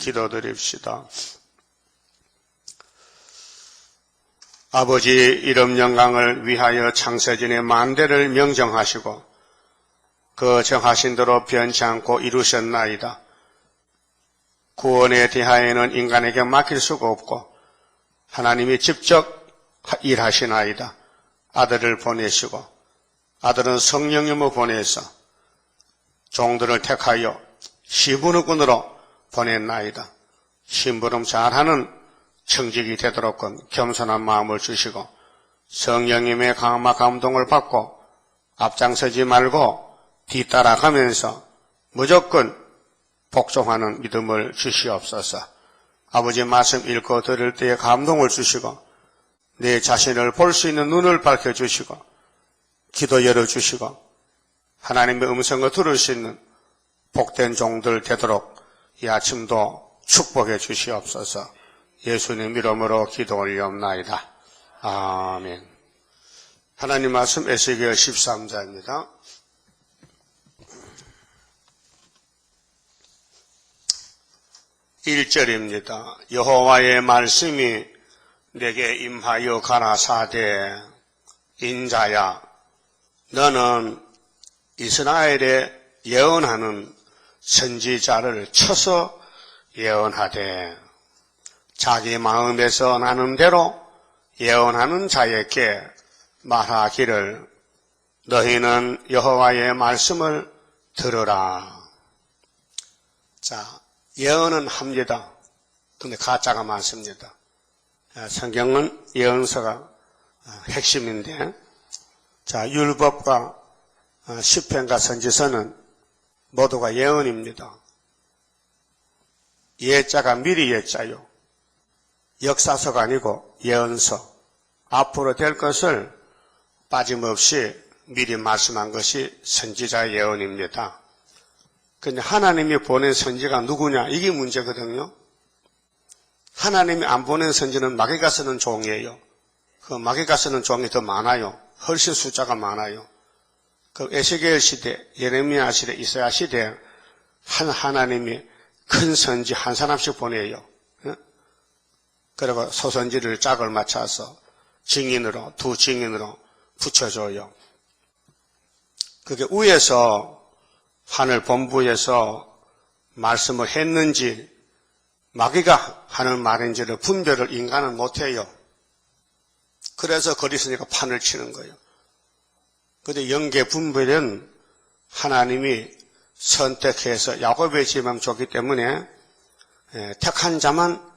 기도드립시다. 아버지 이름 영광을 위하여 창세전에 만대를 명정하시고 그 정하신 대로 변치 않고 이루셨나이다. 구원에 대하여는 인간에게 맡길 수가 없고 하나님이 직접 일하시나이다. 아들을 보내시고 아들은 성령님을 보내서 종들을 택하여 시부누꾼으로 보냈나이다. 심부름 잘하는 청직이 되도록끔 겸손한 마음을 주시고 성령님의 강화 감동을 받고 앞장서지 말고 뒤따라가면서 무조건 복종하는 믿음을 주시옵소서. 아버지 말씀 읽고 들을 때에 감동을 주시고 내 자신을 볼 수 있는 눈을 밝혀주시고 기도 열어주시고 하나님의 음성을 들을 수 있는 복된 종들 되도록 이 아침도 축복해 주시옵소서. 예수님 이름으로 기도 올리옵나이다. 아멘. 하나님 말씀 에스겔 13장입니다. 1절입니다. 여호와의 말씀이 내게 임하여 가라사대 인자야 너는 이스라엘에 예언하는 선지자를 쳐서 예언하되 자기 마음에서 나는 대로 예언하는 자에게 말하기를 너희는 여호와의 말씀을 들으라. 자, 예언은 합니다. 근데 가짜가 많습니다. 성경은 예언서가 핵심인데, 자, 율법과 시편과 선지서는 모두가 예언입니다. 예자가 미리 예자요. 역사서가 아니고 예언서. 앞으로 될 것을 빠짐없이 미리 말씀한 것이 선지자의 예언입니다. 근데 하나님이 보낸 선지가 누구냐? 이게 문제거든요. 하나님이 안 보낸 선지는 마귀가 쓰는 종이에요. 그 마귀가 쓰는 종이 더 많아요. 훨씬 숫자가 많아요. 그 에스겔 시대, 예레미야 시대, 이사야 시대 하나님이 큰 선지 한 사람씩 보내요. 그리고 소선지를 짝을 맞춰서 증인으로, 두 증인으로 붙여줘요. 그게 위에서 하늘 본부에서 말씀을 했는지 마귀가 하는 말인지를 분별을 인간은 못해요. 그래서 거리스니까 판을 치는 거예요. 그런데 영계 분별은 하나님이 선택해서 야곱의 지망 줬기 때문에 택한 자만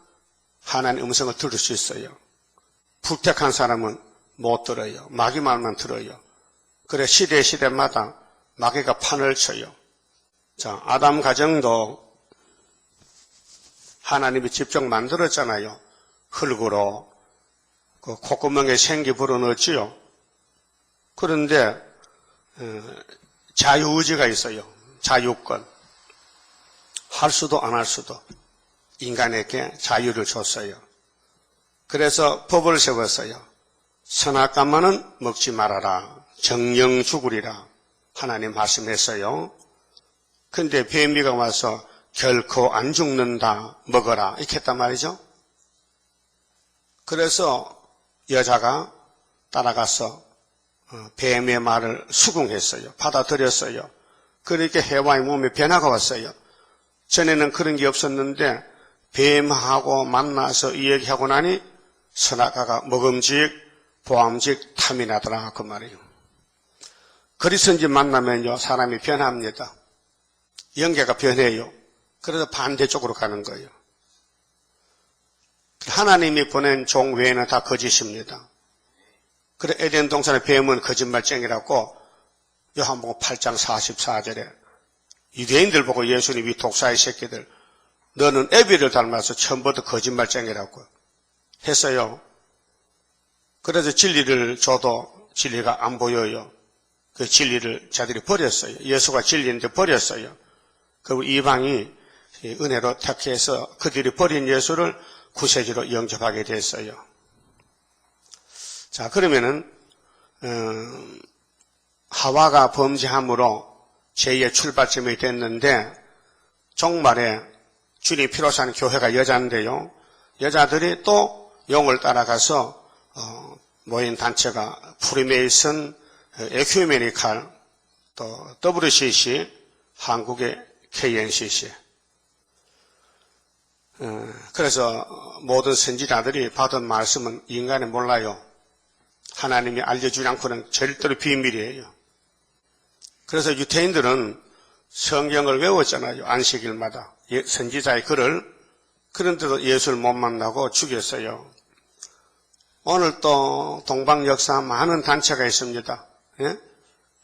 하나님의 음성을 들을 수 있어요. 불택한 사람은 못 들어요. 마귀 말만 들어요. 그래 시대마다 마귀가 판을 쳐요. 자, 아담 가정도 하나님이 직접 만들었잖아요. 흙으로 그 콧구멍에 생기 불어넣었지요. 그런데 자유의지가 있어요. 자유권. 할 수도 안 할 수도 인간에게 자유를 줬어요. 그래서 법을 세웠어요. 선악과만은 먹지 말아라. 정령 죽으리라. 하나님 말씀했어요. 근데 뱀이가 와서 결코 안 죽는다. 먹어라. 이렇게 했단 말이죠. 그래서 여자가 따라가서 뱀의 말을 수긍했어요. 받아들였어요. 그렇게 해와의 몸에 변화가 왔어요. 전에는 그런 게 없었는데 뱀하고 만나서 이야기하고 나니 선악과가 먹음직, 보암직, 탐이 나더라 그 말이에요. 그리스도인지 만나면요 사람이 변합니다. 영계가 변해요. 그래서 반대쪽으로 가는 거예요. 하나님이 보낸 종 외에는 다 거짓입니다. 그래 에덴 동산의 뱀은 거짓말쟁이라고 요한복음 8장 44절에 유대인들 보고 예수님이 독사의 새끼들 너는 애비를 닮아서 처음부터 거짓말쟁이라고 했어요. 그래서 진리를 줘도 진리가 안 보여요. 그 진리를 자들이 버렸어요. 예수가 진리인데 버렸어요. 그리고 이방이 은혜로 택해서 그들이 버린 예수를 구세주로 영접하게 됐어요. 자, 그러면은 하와가 범죄함으로 죄의 출발점이 됐는데 종말에 주님 피로산 교회가 여자인데요. 여자들이 또 용을 따라가서 모인 단체가 프리메이슨, 에큐메니칼, 또 WCC, 한국의 KNCC. 그래서 모든 선지자들이 받은 말씀은 인간이 몰라요. 하나님이 알려주지 않고는 절대로 비밀이에요. 그래서 유태인들은 성경을 외웠잖아요. 안식일마다. 선지자의 글을. 그런데도 예수를 못 만나고 죽였어요. 오늘 또 동방 역사 많은 단체가 있습니다.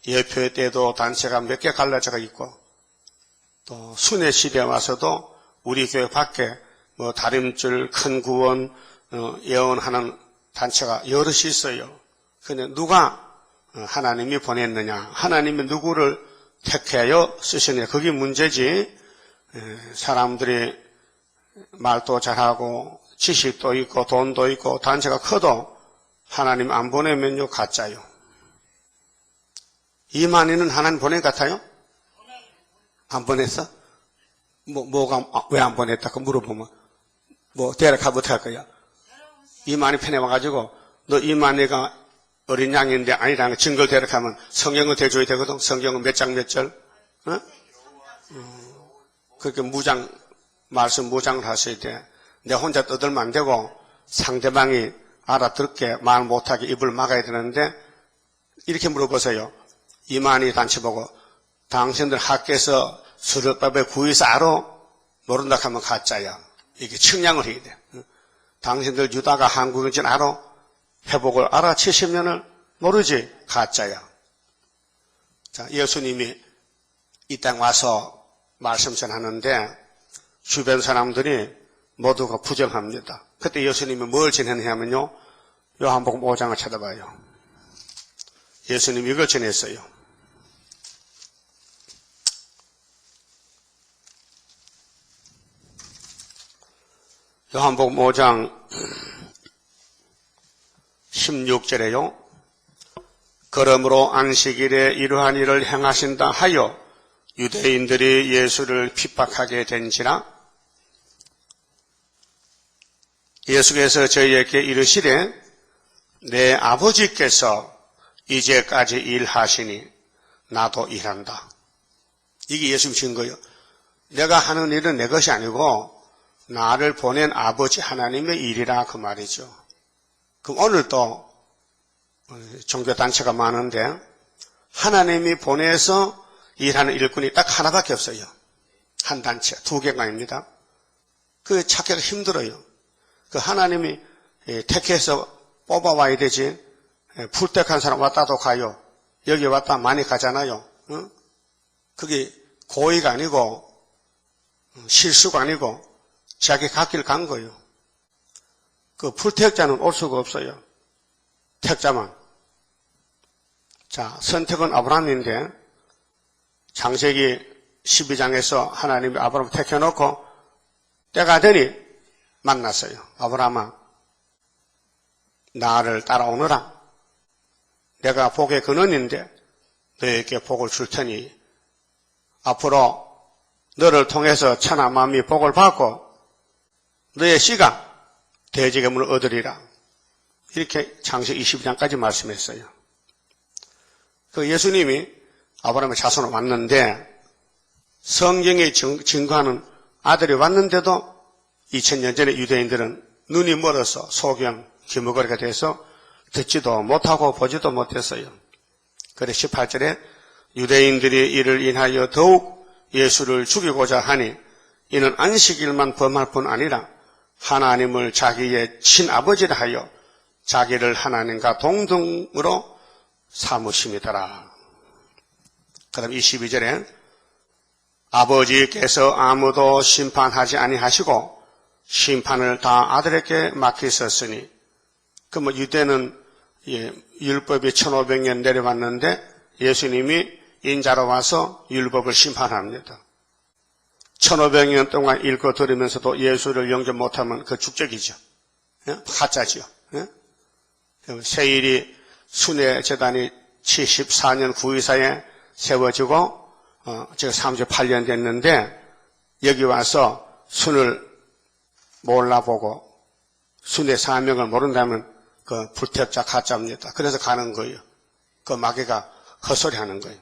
예표 때도 단체가 몇 개 갈라져가 있고, 또 순회 시대에 와서도 우리 교회 밖에 다림줄, 큰 구원, 예언하는 단체가 여럿이 있어요. 근데 누가 하나님이 보냈느냐, 하나님이 누구를 택하여 쓰시느냐, 그게 문제지. 사람들이 말도 잘하고 지식도 있고 돈도 있고 단체가 커도 하나님 안 보내면요 가짜요. 이만희는 하나님 보낸 것 같아요? 안 보냈어? 뭐가 왜 안 보냈다고 물어보면 데려가 못할 거야. 이만희 편에 와가지고 너 이만희가 어린 양인데 아니라는 증거를 데려가면 성경을 대줘야 되거든. 성경은 몇 장 몇 절? 그렇게 말씀 무장을 하셔야 돼. 내 혼자 떠들면 안 되고 상대방이 알아듣게 말 못하게 입을 막아야 되는데, 이렇게 물어보세요. 이만희 단체 보고 당신들 학교에서 수련법에 구의사 알아? 모른다 하면 가짜야. 이게 측량을 해야 돼. 당신들 유다가 한국인지 알아? 회복을 알아? 70년을 모르지? 가짜야. 자, 예수님이 이 땅 와서 말씀 전하는데 주변 사람들이 모두가 부정합니다. 그때 예수님이 뭘 전했냐면요. 요한복음 5장을 찾아봐요. 예수님이 이걸 전했어요. 요한복음 5장 16절에요. 그러므로 안식일에 이러한 일을 행하신다 하여 유대인들이 예수를 핍박하게 된지라. 예수께서 저희에게 이르시되 내 아버지께서 이제까지 일하시니 나도 일한다. 이게 예수님 증거예요. 내가 하는 일은 내 것이 아니고 나를 보낸 아버지 하나님의 일이라 그 말이죠. 그럼 오늘도 종교단체가 많은데 하나님이 보내서 일하는 일꾼이 딱 하나밖에 없어요. 한 단체, 두 개가 아닙니다. 그게 찾기가 힘들어요. 그 하나님이 택해서 뽑아와야 되지. 풀택한 사람 왔다도 가요. 여기 왔다 많이 가잖아요. 그게 고의가 아니고 실수가 아니고 자기 갈 길 간 거예요. 그 풀택자는 올 수가 없어요. 택자만. 자, 선택은 아브라함인데 창세기 12장에서 하나님이 아브라함을 택해놓고 때가 되니 만났어요. 아브라함아, 나를 따라오너라. 내가 복의 근원인데 너에게 복을 줄 테니 앞으로 너를 통해서 천하 만민이 복을 받고 너의 씨가 대지괴물을 얻으리라. 이렇게 창세기 22장까지 말씀했어요. 그 예수님이 아브라함의 자손으로 왔는데 성경에 증거하는 아들이 왔는데도 2000년 전에 유대인들은 눈이 멀어서 소경, 기머거리가 돼서 듣지도 못하고 보지도 못했어요. 그래서 18절에 유대인들이 이를 인하여 더욱 예수를 죽이고자 하니 이는 안식일만 범할 뿐 아니라 하나님을 자기의 친아버지라 하여 자기를 하나님과 동등으로 삼으심이더라. 그 다음 22절에 아버지께서 아무도 심판하지 아니하시고 심판을 다 아들에게 맡기셨으니, 그럼 유대는 율법이 1500년 내려왔는데 예수님이 인자로 와서 율법을 심판합니다. 1500년 동안 읽고 들으면서도 예수를 영접 못하면 그 축적이죠. 가짜죠. 세일이 순회 재단이 74년 구의사에 세워지고 지금 38년 됐는데 여기 와서 순을 몰라보고 순의 사명을 모른다면 그 불태자 가짜입니다. 그래서 가는 거예요. 그 마귀가 헛소리 하는 거예요.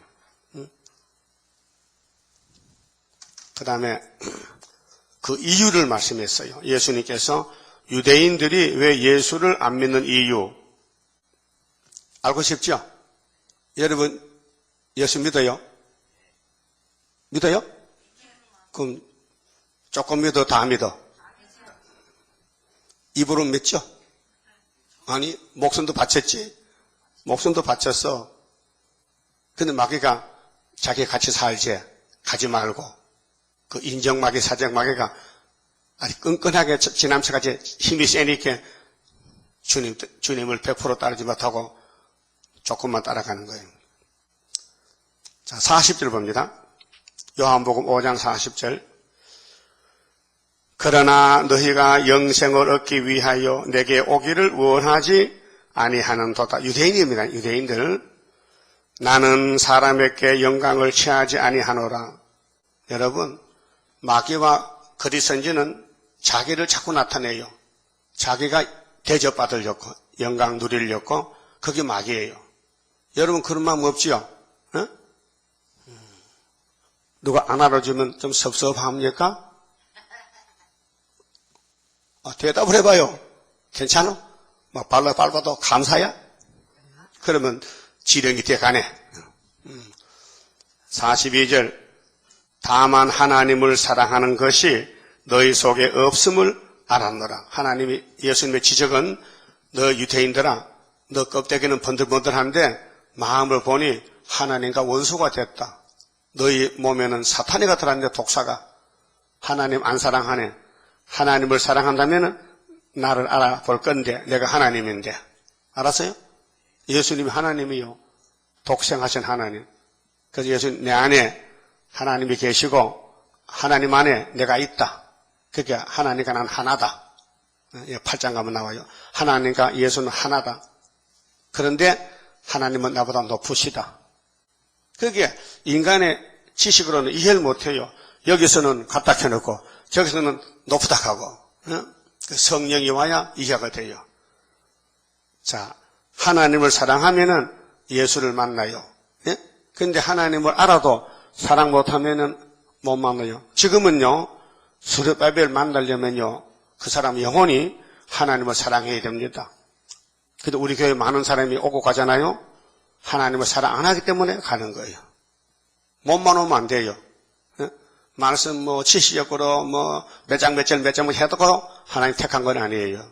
그 다음에 그 이유를 말씀했어요. 예수님께서 유대인들이 왜 예수를 안 믿는 이유 알고 싶죠? 여러분 예수 믿어요? 믿어요? 그럼 조금 믿어 다 믿어? 입으로 믿죠? 아니 목숨도 바쳤지. 목숨도 바쳤어. 근데 마귀가 자기 같이 살지 가지 말고 그 인정마귀 사정마귀가 아주 끈끈하게 지남쳐가지 힘이 세니까 주님을 100% 따르지 못하고 조금만 따라가는 거예요. 자 40절 봅니다. 요한복음 5장 40절 그러나 너희가 영생을 얻기 위하여 내게 오기를 원하지 아니하는도다. 유대인입니다. 유대인들. 나는 사람에게 영광을 취하지 아니하노라. 여러분 마귀와 거짓 선지는 자기를 자꾸 나타내요. 자기가 대접받으려고 영광 누리려고 그게 마귀예요. 여러분 그런 마음 없지요? 어? 누가 안 알아주면 좀 섭섭합니까? 대답을 해봐요. 괜찮아? 막 밟아도 감사야? 그러면 지령이 돼가네. 42절 다만 하나님을 사랑하는 것이 너희 속에 없음을 알았노라. 하나님이 예수님의 지적은 너 유대인들아 너 껍데기는 번들번들한데 마음을 보니 하나님과 원수가 됐다. 너희 몸에는 사탄이가 들어왔는데 독사가 하나님 안 사랑하네. 하나님을 사랑한다면 나를 알아볼 건데 내가 하나님인데 알았어요? 예수님이 하나님이요. 독생하신 하나님. 그래서 예수님 내 안에 하나님이 계시고 하나님 안에 내가 있다. 그게 하나님과 난 하나다. 8장 가면 나와요. 하나님과 예수는 하나다. 그런데 하나님은 나보다 높으시다. 그게 인간의 지식으로는 이해를 못해요. 여기서는 갖다 켜놓고 저기서는 높다 하고 성령이 와야 이해가 돼요. 자, 하나님을 사랑하면은 예수를 만나요. 그런데 하나님을 알아도 사랑 못하면은 못 만나요. 지금은요, 수르바벨 만나려면요, 그 사람 영혼이 하나님을 사랑해야 됩니다. 근데 우리 교회 많은 사람이 오고 가잖아요. 하나님을 사랑 안 하기 때문에 가는 거예요. 몸만 오면 안 돼요. 말씀 지시적으로 몇 장 몇 절 해도 하나님 택한 건 아니에요.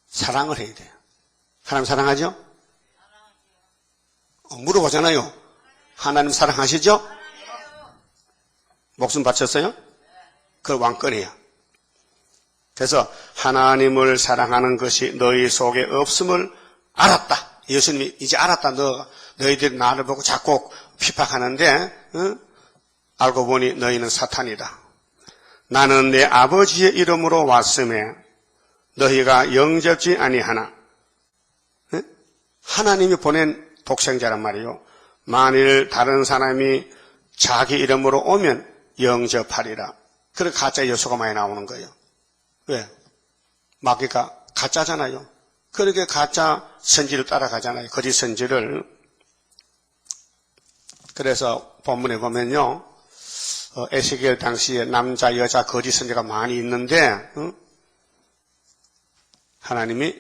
사랑을 해야 돼요. 하나님 사랑하죠? 물어보잖아요. 하나님 사랑하시죠? 목숨 바쳤어요? 그 왕권이에요. 그래서 하나님을 사랑하는 것이 너희 속에 없음을 알았다. 예수님이 이제 알았다. 너희들이 나를 보고 자꾸 핍박하는데 알고 보니 너희는 사탄이다. 나는 내 아버지의 이름으로 왔음에 너희가 영접지 아니하나. 하나님이 보낸 독생자란 말이에요. 만일 다른 사람이 자기 이름으로 오면 영접하리라. 그래 가짜 요소가 많이 나오는 거예요. 왜? 마귀가 가짜잖아요. 그렇게 가짜 선지를 따라가잖아요. 거짓 선지를. 그래서 본문에 보면요. 에스겔 당시에 남자 여자 거짓 선지가 많이 있는데 하나님이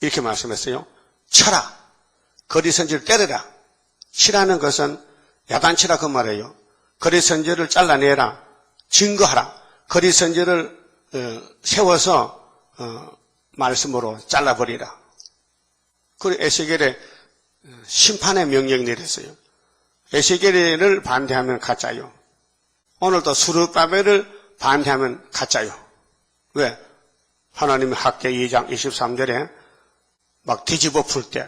이렇게 말씀했어요. 쳐라. 거짓 선지를 때려라. 치라는 것은 야단치라 그 말이에요. 거짓 선지를 잘라내라. 증거하라. 거짓 선지를 세워서 말씀으로 잘라버리라. 그리고 에스겔에 심판의 명령이 내렸어요. 에스겔을 반대하면 가짜요. 오늘도 스룹바벨을 반대하면 가짜요. 왜? 하나님의 학계 2장 23절에 막 뒤집어 풀 때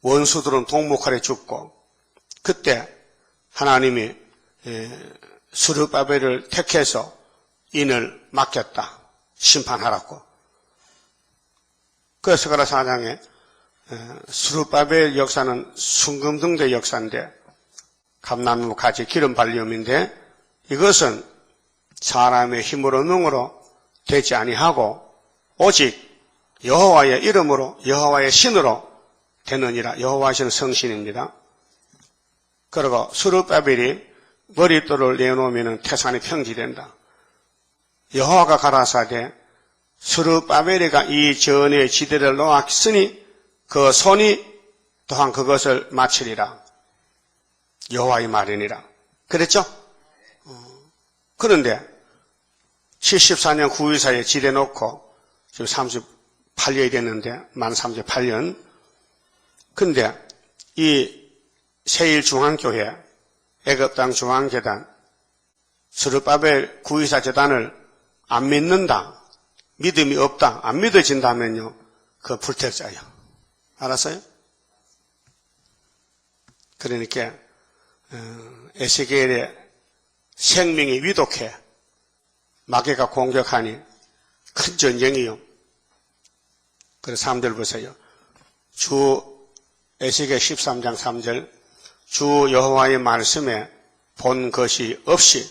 원수들은 동목하래 죽고 그때 하나님이 스룹바벨을 택해서 인을 맡겼다. 심판하라고. 그래서 스가랴 4장에 스룹바벨 역사는 순금등대 역사인데 감나무 가지 기름 발림인데 이것은 사람의 힘으로 능으로 되지 아니하고 오직 여호와의 이름으로 여호와의 신으로 되느니라. 여호와의 신은 성신입니다. 그리고 스룹바벨이 머릿돌을 내놓으면 태산이 평지된다. 여호와가 가라사대 스룹바벨이가 이 전의 지대를 놓았으니 그 손이 또한 그것을 마치리라. 여호와의 말이니라. 그랬죠? 그런데 74년 9.24에 지대 놓고 지금 38년이 됐는데 만 38년. 그런데 이 세일중앙교회, 애굽땅 중앙재단, 스룹바벨 9.24 재단을 안 믿는다, 믿음이 없다, 안 믿어진다면요, 그 불택자예요. 알았어요? 그러니까 에스겔의 생명이 위독해 마귀가 공격하니 큰 전쟁이요. 그래서 3절 보세요. 에스겔 13장 3절 주 여호와의 말씀에 본 것이 없이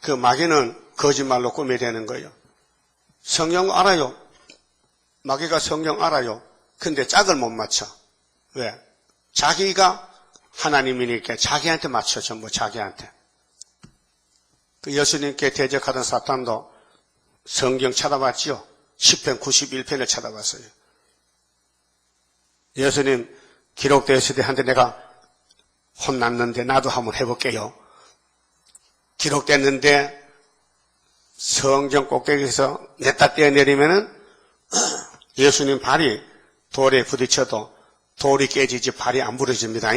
그 마귀는 거짓말로 꾸며대는 거예요. 성경 알아요. 마귀가 성경 알아요. 근데 짝을 못 맞춰. 왜? 자기가 하나님이니까 자기한테 맞춰. 전부 자기한테. 그 예수님께 대적하던 사탄도 성경 찾아봤지요. 10편 91편을 찾아봤어요. 예수님 기록되었을 때 한테 내가 혼났는데 나도 한번 해볼게요. 기록됐는데 성경 꼭대기에서 냈다 떼어내리면은 예수님 발이 돌에 부딪혀도 돌이 깨지지 발이 안 부러집니다.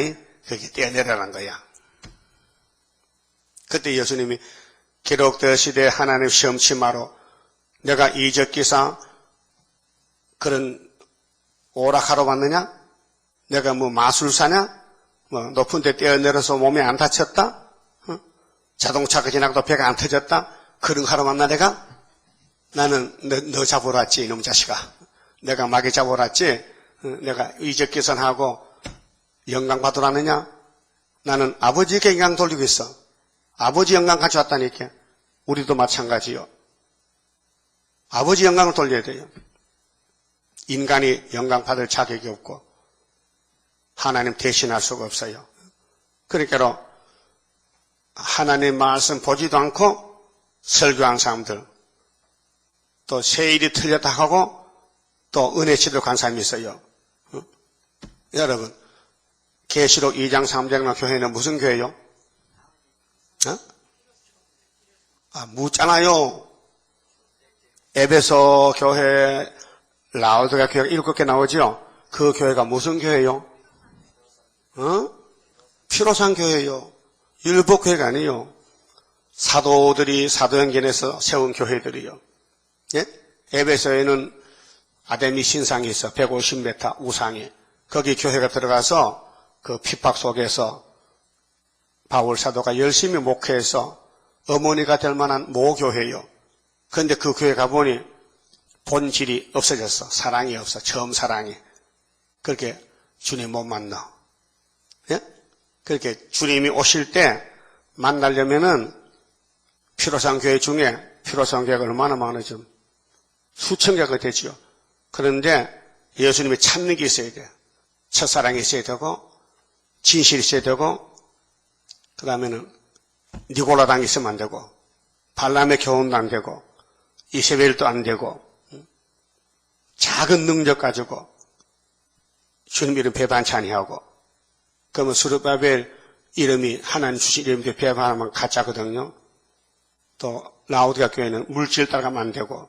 그게 떼어내라는 거야. 그때 예수님이 기록되었을 때 하나님 시험치마로 내가 이적기사 그런 오락하러 왔느냐? 내가 뭐 마술사냐? 뭐 높은 데 떼어내려서 몸에 안 다쳤다? 자동차가 지나가도 배가 안 터졌다? 그런 거 하러 왔나 내가? 나는 너 잡으러 왔지 이놈 자식아. 내가 마귀 잡으러 왔지? 내가 이적기선하고 영광 받으라느냐? 나는 아버지께 영광 돌리고 있어. 아버지 영광 가져왔다니까. 우리도 마찬가지요. 아버지 영광을 돌려야 돼요. 인간이 영광 받을 자격이 없고 하나님 대신할 수가 없어요. 그러니까 하나님 말씀 보지도 않고 설교한 사람들, 또 세일이 틀렸다 하고 또 은혜 지도한 사람이 있어요. 여러분, 계시록 2장 3장 교회는 무슨 교회요? 묻잖아요. 에베소 교회, 라오디게아 교회가 7개 나오죠? 그 교회가 무슨 교회요? 피로산 교회요. 율법 교회가 아니에요. 사도들이 사도행전에서 세운 교회들이요. 예? 에베소에는 아데미 신상이 있어. 150m 우상이. 거기 교회가 들어가서 그 핍박 속에서 바울 사도가 열심히 목회해서 어머니가 될 만한 모교회요. 그런데 그 교회 가보니 본질이 없어졌어. 사랑이 없어. 처음 사랑이. 그렇게 주님 못 만나. 예? 그렇게 주님이 오실 때 만나려면은 피로상 교회 중에 피로상 교회가 얼마나 많아져. 수천 개가 되지요. 그런데 예수님이 찾는 게 있어야 돼. 첫사랑이 있어야 되고 진실이 있어야 되고 그 다음에는 니고라당이 있으면 안 되고 발람의 교훈도 안 되고 이세벨도 안 되고 작은 능력 가지고 주님 이름 배반치 아니하고 그러면 스룹바벨 이름이 하나님 주신 이름인데 배반하면 가짜거든요. 또 라오디게아 교회는 물질 따라가면 안 되고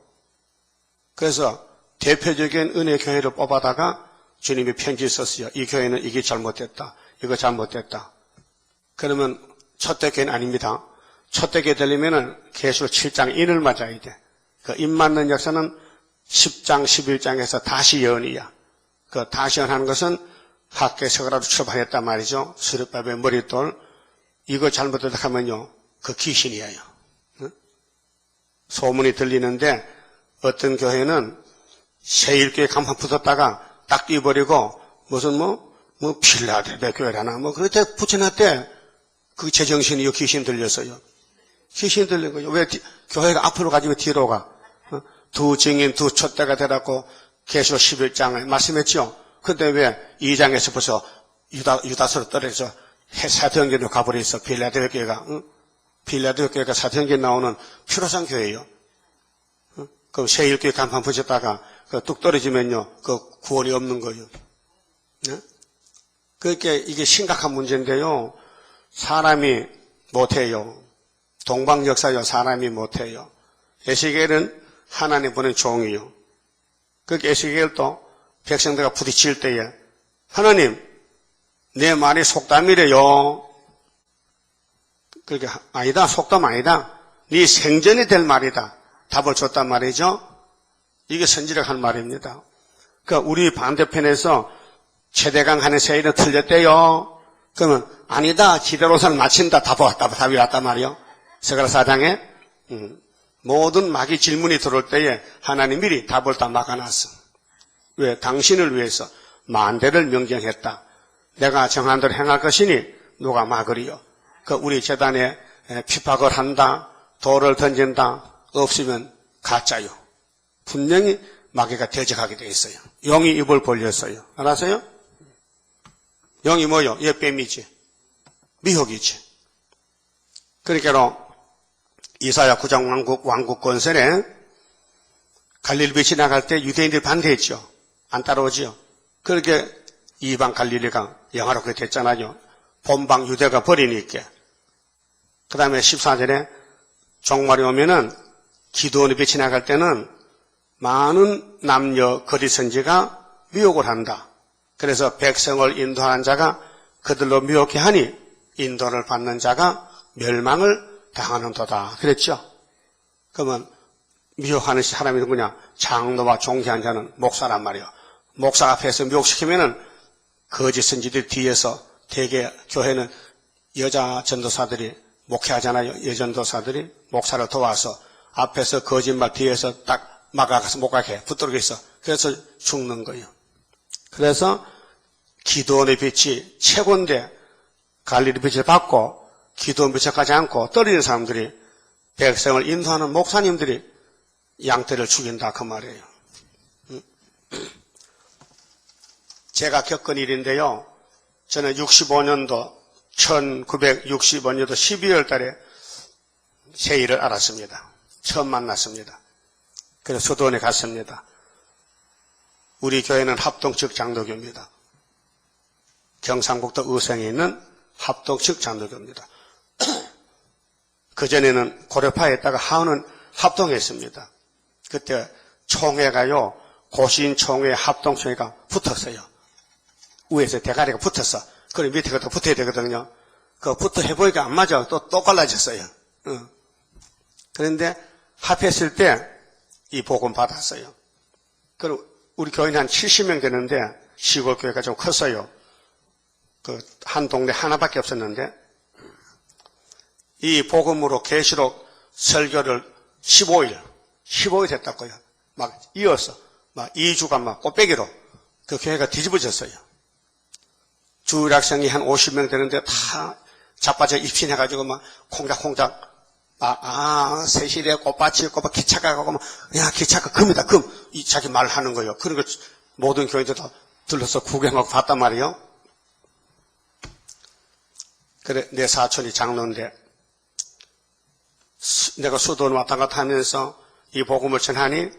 그래서 대표적인 은혜 교회를 뽑아다가 주님이 편지 썼어요. 이 교회는 이게 잘못됐다. 이거 잘못됐다. 그러면 첫대 교회는 아닙니다. 첫대 교회 되려면은 계시록 7장 인을 맞아야 돼. 그 인 맞는 역사는 10장, 11장에서 다시 예언이야. 그 다시 예언하는 것은 학계석이라도 처벌했단 말이죠. 스룹바벨 머릿돌. 이거 잘못됐다 하면요. 그 귀신이에요. 소문이 들리는데 어떤 교회는 세일교회 간판 붙었다가 딱 띄워버리고 무슨 필라델피아 교회라나 그렇게 붙여놨대. 그게 제정신이요. 귀신 들렸어요. 귀신 들린 거죠. 왜 교회가 앞으로 가지고 뒤로 가? 두 증인, 두 촛대가 되라고 계시록 11장에 말씀했죠. 근데 왜 2장에서 벌써 유다서로 떨어져 사도행전으로 가버렸어. 빌라델피아 교회가. 빌라델피아 교회가 사도행전에 나오는 피로상 교회예요. 그럼 세일교회 간판 붙였다가 뚝 떨어지면요, 그 구원이 없는 거예요. 그러니까 이게 심각한 문제인데요. 사람이 못해요. 동방역사요. 사람이 못해요. 에스겔은 하나님 보낸 종이요. 그러니까 에스겔도 백성들과 부딪힐 때에 하나님 내 말이 속담이래요. 그러니까 아니다. 속담 아니다. 네 생전이 될 말이다. 답을 줬단 말이죠. 이게 선지력한 말입니다. 그러니까 우리 반대편에서 최대강 하는 세일은 틀렸대요. 그러면 아니다. 지대로선 마친다. 답이 왔단 말이요. 스가랴 4장에 모든 마귀 질문이 들어올 때에 하나님 미리 답을 다 막아놨어. 왜? 당신을 위해서 만대를 명령했다. 내가 정한 대로 행할 것이니 누가 막으리요. 그 우리 재단에 핍박을 한다. 돌을 던진다. 없으면 가짜요. 분명히 마귀가 대적하게 돼 있어요. 용이 입을 벌렸어요. 알았어요? 용이 뭐요? 얘 뱀이지. 미혹이지. 그러니까 이사야 9장 왕국 건설에 갈릴리 지나갈 때 유대인들이 반대했죠. 안 따라오지요. 그렇게 이방 갈릴리가 영화롭게 됐잖아요. 본방 유대가 버리니까. 그 다음에 14절에 종말이 오면은 기드온이 빛이 나갈 때는 많은 남녀 거리 선지가 미혹을 한다. 그래서 백성을 인도하는 자가 그들로 미혹해 하니 인도를 받는 자가 멸망을 당하는도다. 그랬죠? 그러면 미혹하는 사람이 누구냐? 장로와 종교한 자는 목사란 말이에요. 목사 앞에서 미혹시키면은 거짓 선지들 뒤에서 대개 교회는 여자 전도사들이 목회하잖아요. 여전도사들이 목사를 도와서 앞에서 거짓말 뒤에서 딱 막아가서 못 가게 붙들고 있어. 그래서 죽는 거예요. 그래서 기드온의 빛이 최고인데 갈릴리 빛을 받고 기드온 빛을 가지 않고 떨어지는 사람들이 백성을 인도하는 목사님들이 양떼를 죽인다 그 말이에요. 제가 겪은 일인데요. 저는 1965년도 12월 달에 세일을 알았습니다. 처음 만났습니다. 그래서 수도원에 갔습니다. 우리 교회는 합동측 장로교입니다. 경상북도 의성에 있는 합동측 장로교입니다. 그전에는 고려파에 있다가 하은은 합동했습니다. 그때 총회가요, 고신총회 합동총회가 붙었어요. 위에서 대가리가 붙었어. 그리고 밑에 것도 붙어야 되거든요. 그거 붙어 해보니까 안 맞아. 또 갈라졌어요. 그런데 합했을 때 이 복음 받았어요. 그리고 우리 교인이 한 70명 되는데 시골 교회가 좀 컸어요. 그 한 동네 하나밖에 없었는데 이 복음으로 계시록 설교를 15일 됐다고요. 막 이어서 막 2주간 막 꽃배기로 그 교회가 뒤집어졌어요. 주일학생이 한 50명 되는데 다 자빠져 입신해가지고 막 콩닥콩닥 새실에 꽃밭이 기차가 가고 야 기차가 금이다 금 이 자기 말을 하는 거예요. 그런 걸 모든 교인들 다 들러서 구경하고 봤단 말이에요. 그래 내 사촌이 장로인데 내가 수도원 왔다 갔다 하면서 이 복음을 전하니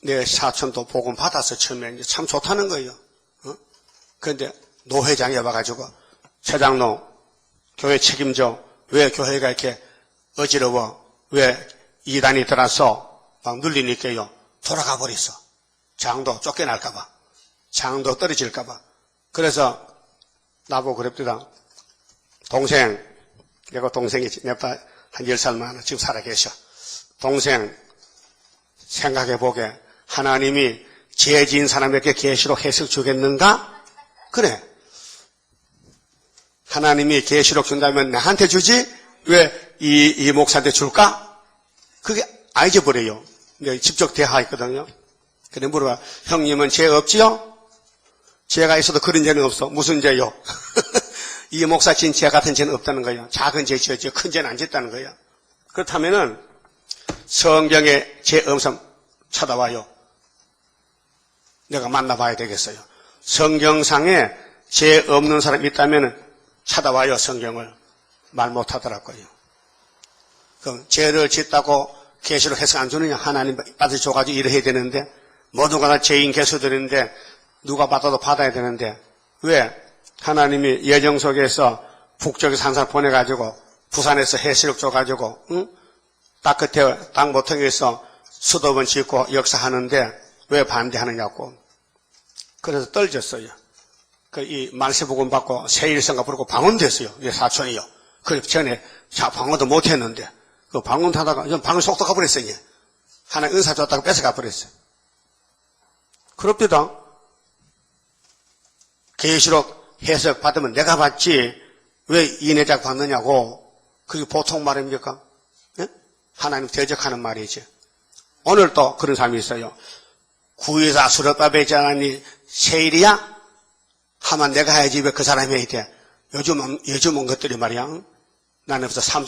내 사촌도 복음 받아서 처음에 이제 참 좋다는 거예요. 그런데 노회장이 와가지고 최장로 교회 책임져 왜 교회가 이렇게 어지러워 왜 이단이 들어서 막 눌리니까요 돌아가 버렸어. 장도 쫓겨날까봐 장도 떨어질까봐. 그래서 나보고 그랬더라. 동생 내가 동생이지 내가 한 10살 많아 지금 살아계셔. 동생 생각해보게 하나님이 죄 지은 사람에게 계시록 해석 주겠는가? 그래. 하나님이 계시록 준다면 나한테 주지? 왜 이 목사한테 줄까? 그게 잊어버려요. 내가 직접 대화했거든요. 그래 물어봐. 형님은 죄 없지요? 죄가 있어도 그런 죄는 없어. 무슨 죄요? 이 목사 진 죄 같은 죄는 없다는 거예요. 작은 죄 지었지 큰 죄는 안 짓다는 거예요. 그렇다면은 성경에 제 음성 찾아와요. 내가 만나봐야 되겠어요. 성경상에 죄 없는 사람이 있다면 찾아와요. 성경을. 말 못하더라고요. 그럼 죄를 짓다고 계시록 해석 안 주느냐? 하나님 받으셔가지고 일을 해야 되는데 모두가 다 죄인 개수들인데 누가 받아도 받아야 되는데 왜? 하나님이 예정 속에서 북쪽에서 한 사람 보내가지고 부산에서 해시록 줘가지고 응? 딱 끝에 땅 모퉁이에서 수도원 짓고 역사하는데 왜 반대하느냐고. 그래서 떨졌어요. 이 말세복음 받고 세일성가 부르고 방언됐어요. 사촌이요. 그 전에 방언도 못했는데 그 방언하다가 방언 속도 가버렸어요. 하나 은사 줬다가 뺏어가 버렸어요. 그럽니다. 계시록 해석 받으면 내가 받지 왜 이내작 받느냐고. 그게 보통 말입니까? 네? 하나님 대적하는 말이지. 오늘 또 그런 사람이 있어요. 구의사 수렵밥에 있지 않았니? 세일이야? 하면 내가 해야지 왜 그 사람이 해야 돼? 요즘 온 것들이 말이야. 나는 벌써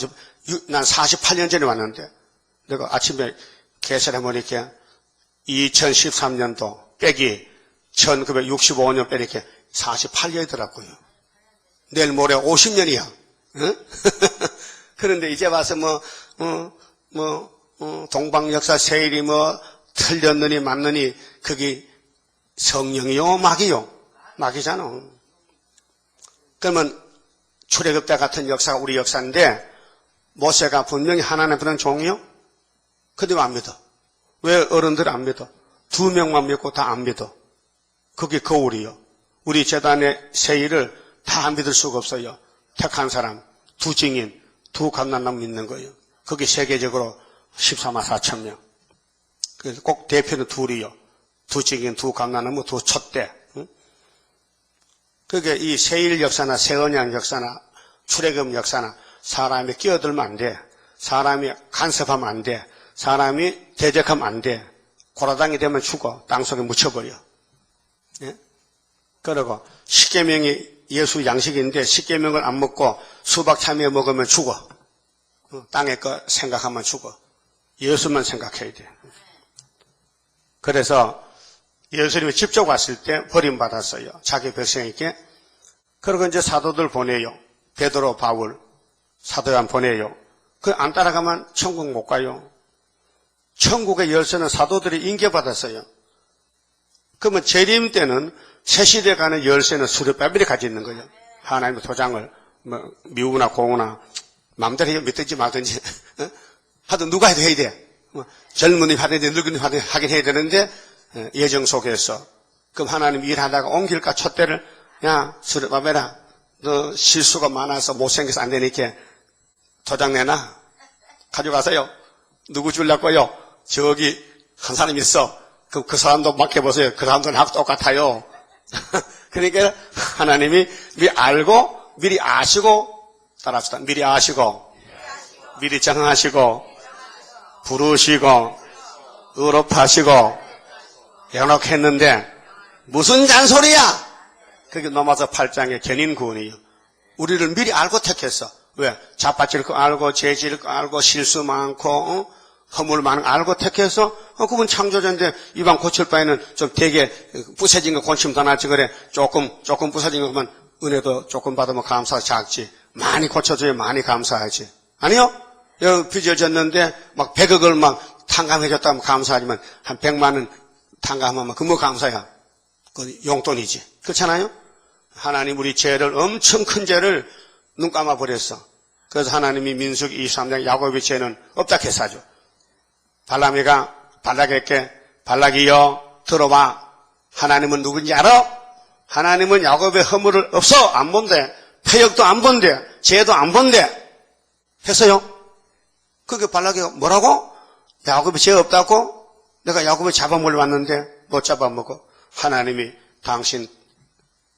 난 48년 전에 왔는데 내가 아침에 계산해 보니까 2013년도 빼기 1965년 빼기 48년이더라고요. 내일 모레 50년이야. 응? 그런데 이제 와서 동방역사 세일이 틀렸느니 맞느니 그게 성령이요 마귀요? 마귀잖아. 그러면 출애굽 때 같은 역사가 우리 역사인데 모세가 분명히 하나님 부른 종이요? 근데 왜 안 믿어? 왜 어른들 안 믿어? 2명만 믿고 다 안 믿어. 그게 거울이요. 우리 재단의 세일을 다 안 믿을 수가 없어요. 택한 사람, 2 증인, 2 감난남 믿는 거예요. 그게 세계적으로 14만 4천 명. 그래서 꼭 대표는 2이요. 2 증인, 2 감난남, 2 촛대. 그게 이 세일 역사나 세언양 역사나 출애굽 역사나 사람이 끼어들면 안 돼. 사람이 간섭하면 안 돼. 사람이 대적하면 안 돼. 고라당이 되면 죽어. 땅속에 묻혀버려. 예? 그러고 십계명이 예수 양식인데 십계명을 안 먹고 수박 참외 먹으면 죽어. 땅에 거 생각하면 죽어. 예수만 생각해야 돼. 그래서 예수님이 직접 왔을 때 버림받았어요. 자기 백성에게. 그리고 이제 사도들 보내요. 베드로, 바울, 사도ያን 보내요. 그 안 따라가면 천국 못 가요. 천국의 열쇠는 사도들이 인계받았어요. 그러면 재림 때는 새 시대에 가는 열쇠는 수르바벨이 가지고 있는 거예요. 하나님의 도장을 미우나 고우나 마음대로 해요. 믿든지 말든지 하여튼 누가 해도 해야 돼. 젊은이 하든지 늙은이 하긴 해야 되는데 예정 속에서. 그럼 하나님 일하다가 옮길까 촛대를 야 수르바벨아 너 실수가 많아서 못생겨서 안 되니까 도장 내놔. 가져가세요. 누구 주려고요? 저기 한 사람 있어. 그 사람도 맡겨보세요. 그 사람도 나하고 똑같아요. 그러니까 하나님이 미리 알고 미리 아시고 따라합시다. 미리 아시고 미리 정하시고 부르시고 의롭하시고 연락했는데 무슨 잔소리야? 그게 넘어서 8장의 견인구원이에요. 우리를 미리 알고 택했어. 왜? 자빠질 거 알고 죄질 거 알고 실수 많고 허물 많은 거 알고 택해서 그분 창조자인데 이방 고칠 바에는 좀 되게 부서진 거 고치면 더 낫지 그래. 조금 부서진 거 그러면 은혜도 조금 받으면 감사 작지. 많이 고쳐줘야 많이 감사하지. 아니요? 여러분 빚어졌는데 막 100억을 막 탕감해줬다면 감사하지만 한 100만 원 탕감하면 그 뭐 감사야. 그 용돈이지. 그렇잖아요? 하나님 우리 죄를 엄청 큰 죄를 눈 감아버렸어. 그래서 하나님이 민수기 23장 야곱의 죄는 없다 했사죠. 발람이가 발락에게 발락이여 들어봐. 하나님은 누군지 알아? 하나님은 야곱의 허물을 없어. 안 본대. 패역도 안 본대. 죄도 안 본대. 했어요. 그게 발락이가 뭐라고? 야곱이 죄 없다고? 내가 야곱을 잡아먹으려 왔는데 못 잡아먹어. 하나님이 당신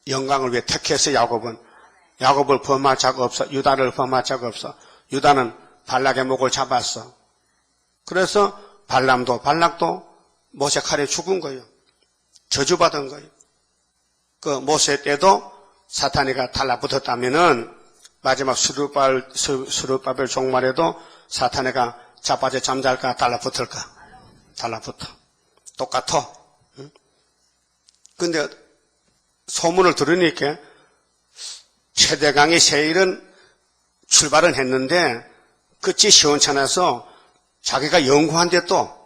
영광을 위해 택해서 야곱을 범할 자가 없어. 유다를 범할 자가 없어. 유다는 발락의 목을 잡았어. 그래서 발람도 발락도 모세 칼에 죽은 거예요. 저주받은 거예요. 그 모세 때도 사탄이가 달라붙었다면은 마지막 수르바벨 종말에도 사탄애가 자빠져 잠잘까 달라붙을까? 달라붙어. 똑같아. 응? 근데 소문을 들으니까 최대강의 세일은 출발은 했는데 끝이 시원찮아서 자기가 연구한데 또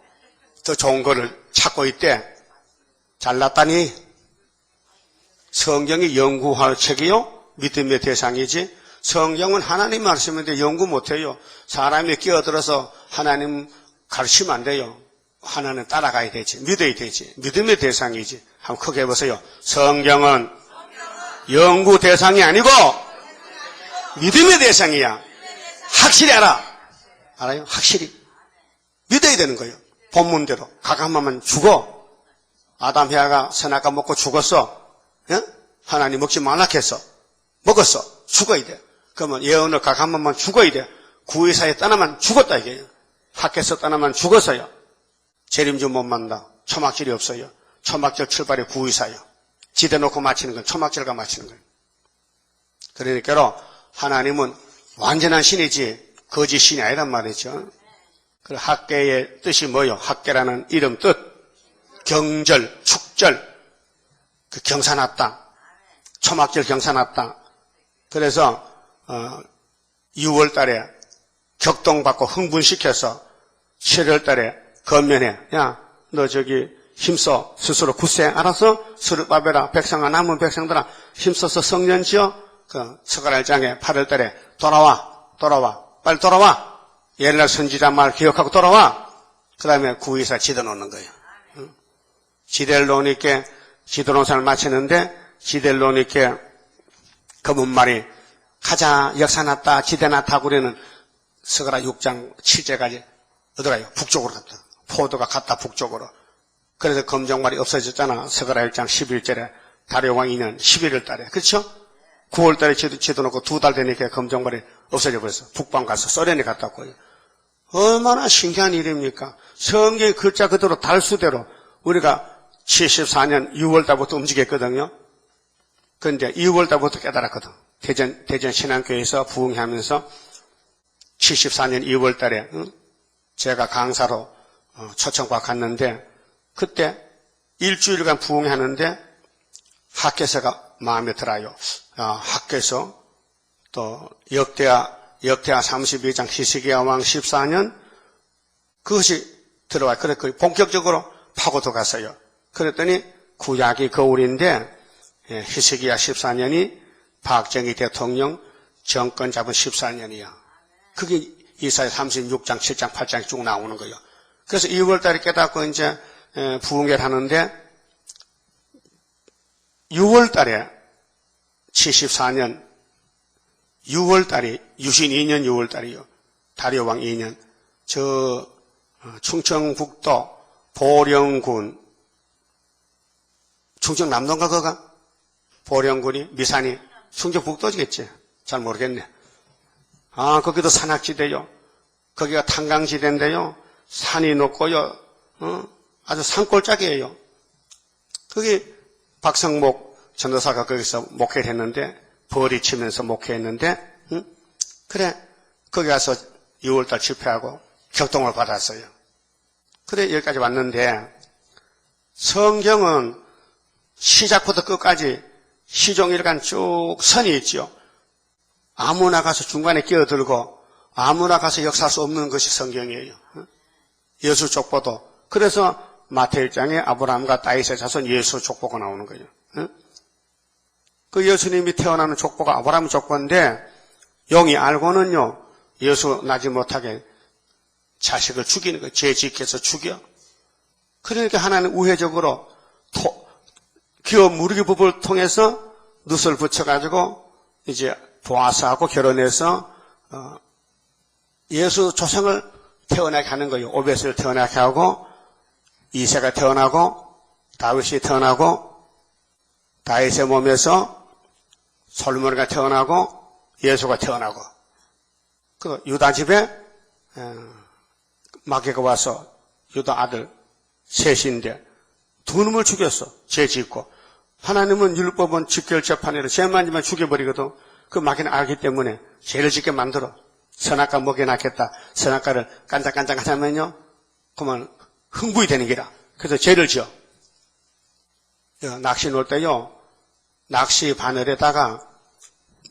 더 좋은 거를 찾고 있대. 잘났다니. 성경이 연구할 책이요? 믿음의 대상이지. 성경은 하나님 말씀인데 연구 못해요. 사람이 끼어들어서 하나님 가르치면 안 돼요. 하나는 따라가야 되지. 믿어야 되지. 믿음의 대상이지. 한번 크게 해보세요. 성경은 연구 대상이 아니고 믿음의 대상이야. 확실히 알아. 알아요? 확실히. 믿어야 되는 거예요. 본문대로. 가감하면 죽어. 아담 해아가 선악과 먹고 죽었어. 예? 하나님 먹지 말라 했어. 먹었어. 죽어야 돼. 그러면 예언을 가감하면 죽어야 돼. 구의사에 떠나면 죽었다 이게요. 학교에서 떠나면 죽었어요. 재림주 못 만나. 초막절이 없어요. 초막절 출발이 구의사요. 지대 놓고 마치는 건 초막절과 마치는 거예요. 그러니까 하나님은 완전한 신이지 거짓 신이 아니란 말이죠. 그 학계의 뜻이 뭐요? 학계라는 이름 뜻. 경절, 축절, 그 경사났다. 초막절 경사났다. 그래서 6월 달에 격동받고 흥분시켜서 7월 달에 건면해. 야, 너 저기 힘써 스스로 굳세. 알아서? 스룹바벨아 백성아 남은 백성들아 힘써서 성전 지어. 그 스가랴장에 8월 달에 돌아와. 빨리 돌아와. 옛날 선지자 말 기억하고 돌아와. 그 다음에 구의사 지도 놓는 거예요. 지대를 놓으니까 지도 농사를 마치는데 지대를 놓으니까 검은 말이 가자 역사 났다 지대 났다 그러는 스가랴 6장 7절까지 어디가요? 북쪽으로 갔다. 포도가 갔다 북쪽으로. 그래서 검정말이 없어졌잖아. 스가랴 1장 11절에 다리오왕 2년 11월 달에. 그렇죠? 9월 달에 지도 놓고 2달 되니까 검정말이 없어져 버렸어. 북방 가서 소련에 갔다 왔고요. 얼마나 신기한 일입니까? 성경의 글자 그대로 달수대로 우리가 74년 6월 달부터 움직였거든요. 그런데 2월 달부터 깨달았거든. 대전 신앙교회에서 부흥하면서 74년 2월 달에 제가 강사로 초청받아 갔는데 그때 일주일간 부흥하는데 학교에서가 마음에 들어요. 학교에서 또 역대하 32장 히스기야 왕 14년 그것이 들어와요. 그래 본격적으로 파고 들어갔어요. 그랬더니 구약이 거울인데 히스기야 14년이 박정희 대통령 정권 잡은 14년이야. 그게 이사야 36장, 7장, 8장이 쭉 나오는 거예요. 그래서 2월 달에 깨닫고 이제 부흥회를 하는데 6월 달에 74년 6월 달이 유신 2년 6월 달이요. 다리오왕 2년. 저 충청북도 보령군 충청남도인가 거가? 보령군이 미산이 충청북도지겠지. 잘 모르겠네. 거기도 산악지대요. 거기가 탄강지대인데요. 산이 높고요. 아주 산골짜기예요. 거기 박성목 전도사가 거기서 목회를 했는데 벌이 치면서 목회했는데 그래 거기 가서 6월달 집회하고 격동을 받았어요. 그래 여기까지 왔는데 성경은 시작부터 끝까지 시종일관 쭉 선이 있죠. 아무나 가서 중간에 끼어들고 아무나 가서 역사할 수 없는 것이 성경이에요. 예수 족보도. 그래서 마태일 장에 아브라함과 다윗의 자손 예수 족보가 나오는 거예요. 그 예수님이 태어나는 족보가 아브라함 족보인데 용이 알고는요. 예수 나지 못하게 자식을 죽이는 거예요. 죄짓게서 죽여. 그러니까 하나는 우회적으로 기업 무리기법을 통해서 룻을 붙여가지고 이제 보아스하고 결혼해서 예수 조상을 태어나게 하는 거예요. 오벳을 태어나게 하고 이새가 태어나고 다윗이 태어나고 다윗의 몸에서 솔로몬이가 태어나고 예수가 태어나고 그 유다 집에 마귀가 와서 유다 아들 셋인데 두 놈을 죽였어. 죄 짓고. 하나님은 율법은 직결 재판으로 죄만 지면 죽여버리거든. 그 마귀는 알기 때문에 죄를 짓게 만들어. 선악과 먹여놨겠다. 선악과를 깐짝깐짝 하자면요. 그러면 흥분이 되는 기라. 그래서 죄를 지어. 낚시 놀 때요. 낚시 바늘에다가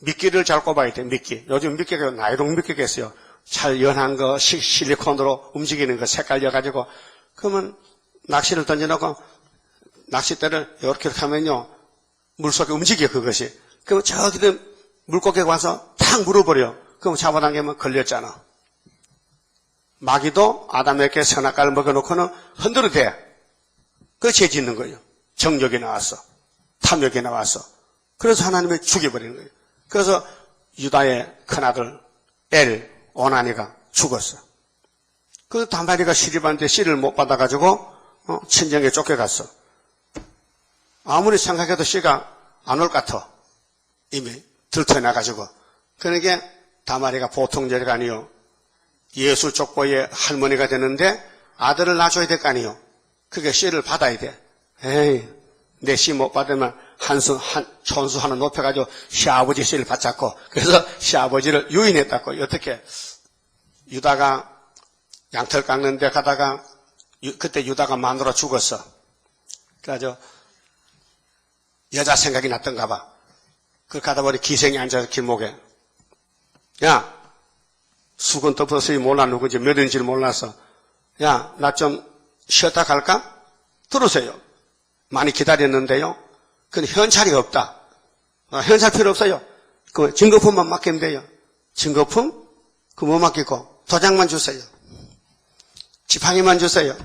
미끼를 잘 꼽아야 돼. 미끼. 요즘 미끼가 나이롱 미끼가 있어요. 잘 연한 거 실리콘으로 움직이는 거 색깔 여가지고. 그러면 낚시를 던져놓고 낚싯대를 이렇게 하면요. 물속에 움직여 그것이. 그럼 저기도 물고기가 와서 탁 물어버려. 그럼 잡아당기면 걸렸잖아. 마귀도 아담에게 선악과를 먹여놓고는 흔들어대. 그 죄 짓는 거예요. 정욕이 나왔어. 탐욕이 나왔어. 그래서 하나님이 죽여버리는 거예요. 그래서 유다의 큰아들 오나니가 죽었어. 그 다말이가 시집한테 씨를 못 받아가지고 친정에 쫓겨갔어. 아무리 생각해도 씨가 안 올 것 같아. 이미 들터나가지고. 그러니까 다말이가 보통 여자가 아니요. 예수 족보의 할머니가 되는데 아들을 낳아줘야 될 거 아니요. 그게 씨를 받아야 돼. 에이, 내 씨 못 받으면 천수 하나 높여가지고 시아버지 씨를 받잡고, 그래서 시아버지를 유인했다고. 어떻게? 유다가 양털 깎는 데 가다가, 그때 유다가 마누라 죽었어. 그래가지고 여자 생각이 났던가 봐. 그 가다 보니 기생이 앉아서 길목에. 야, 수건 덮어서이 몰라 누군지 몇 인지를 몰라서. 야, 나 좀 쉬었다 갈까? 들으세요. 많이 기다렸는데요. 근데 현찰이 없다. 현찰 필요 없어요. 그 증거품만 맡기면 돼요. 증거품? 그 뭐 맡기고 도장만 주세요. 지팡이만 주세요.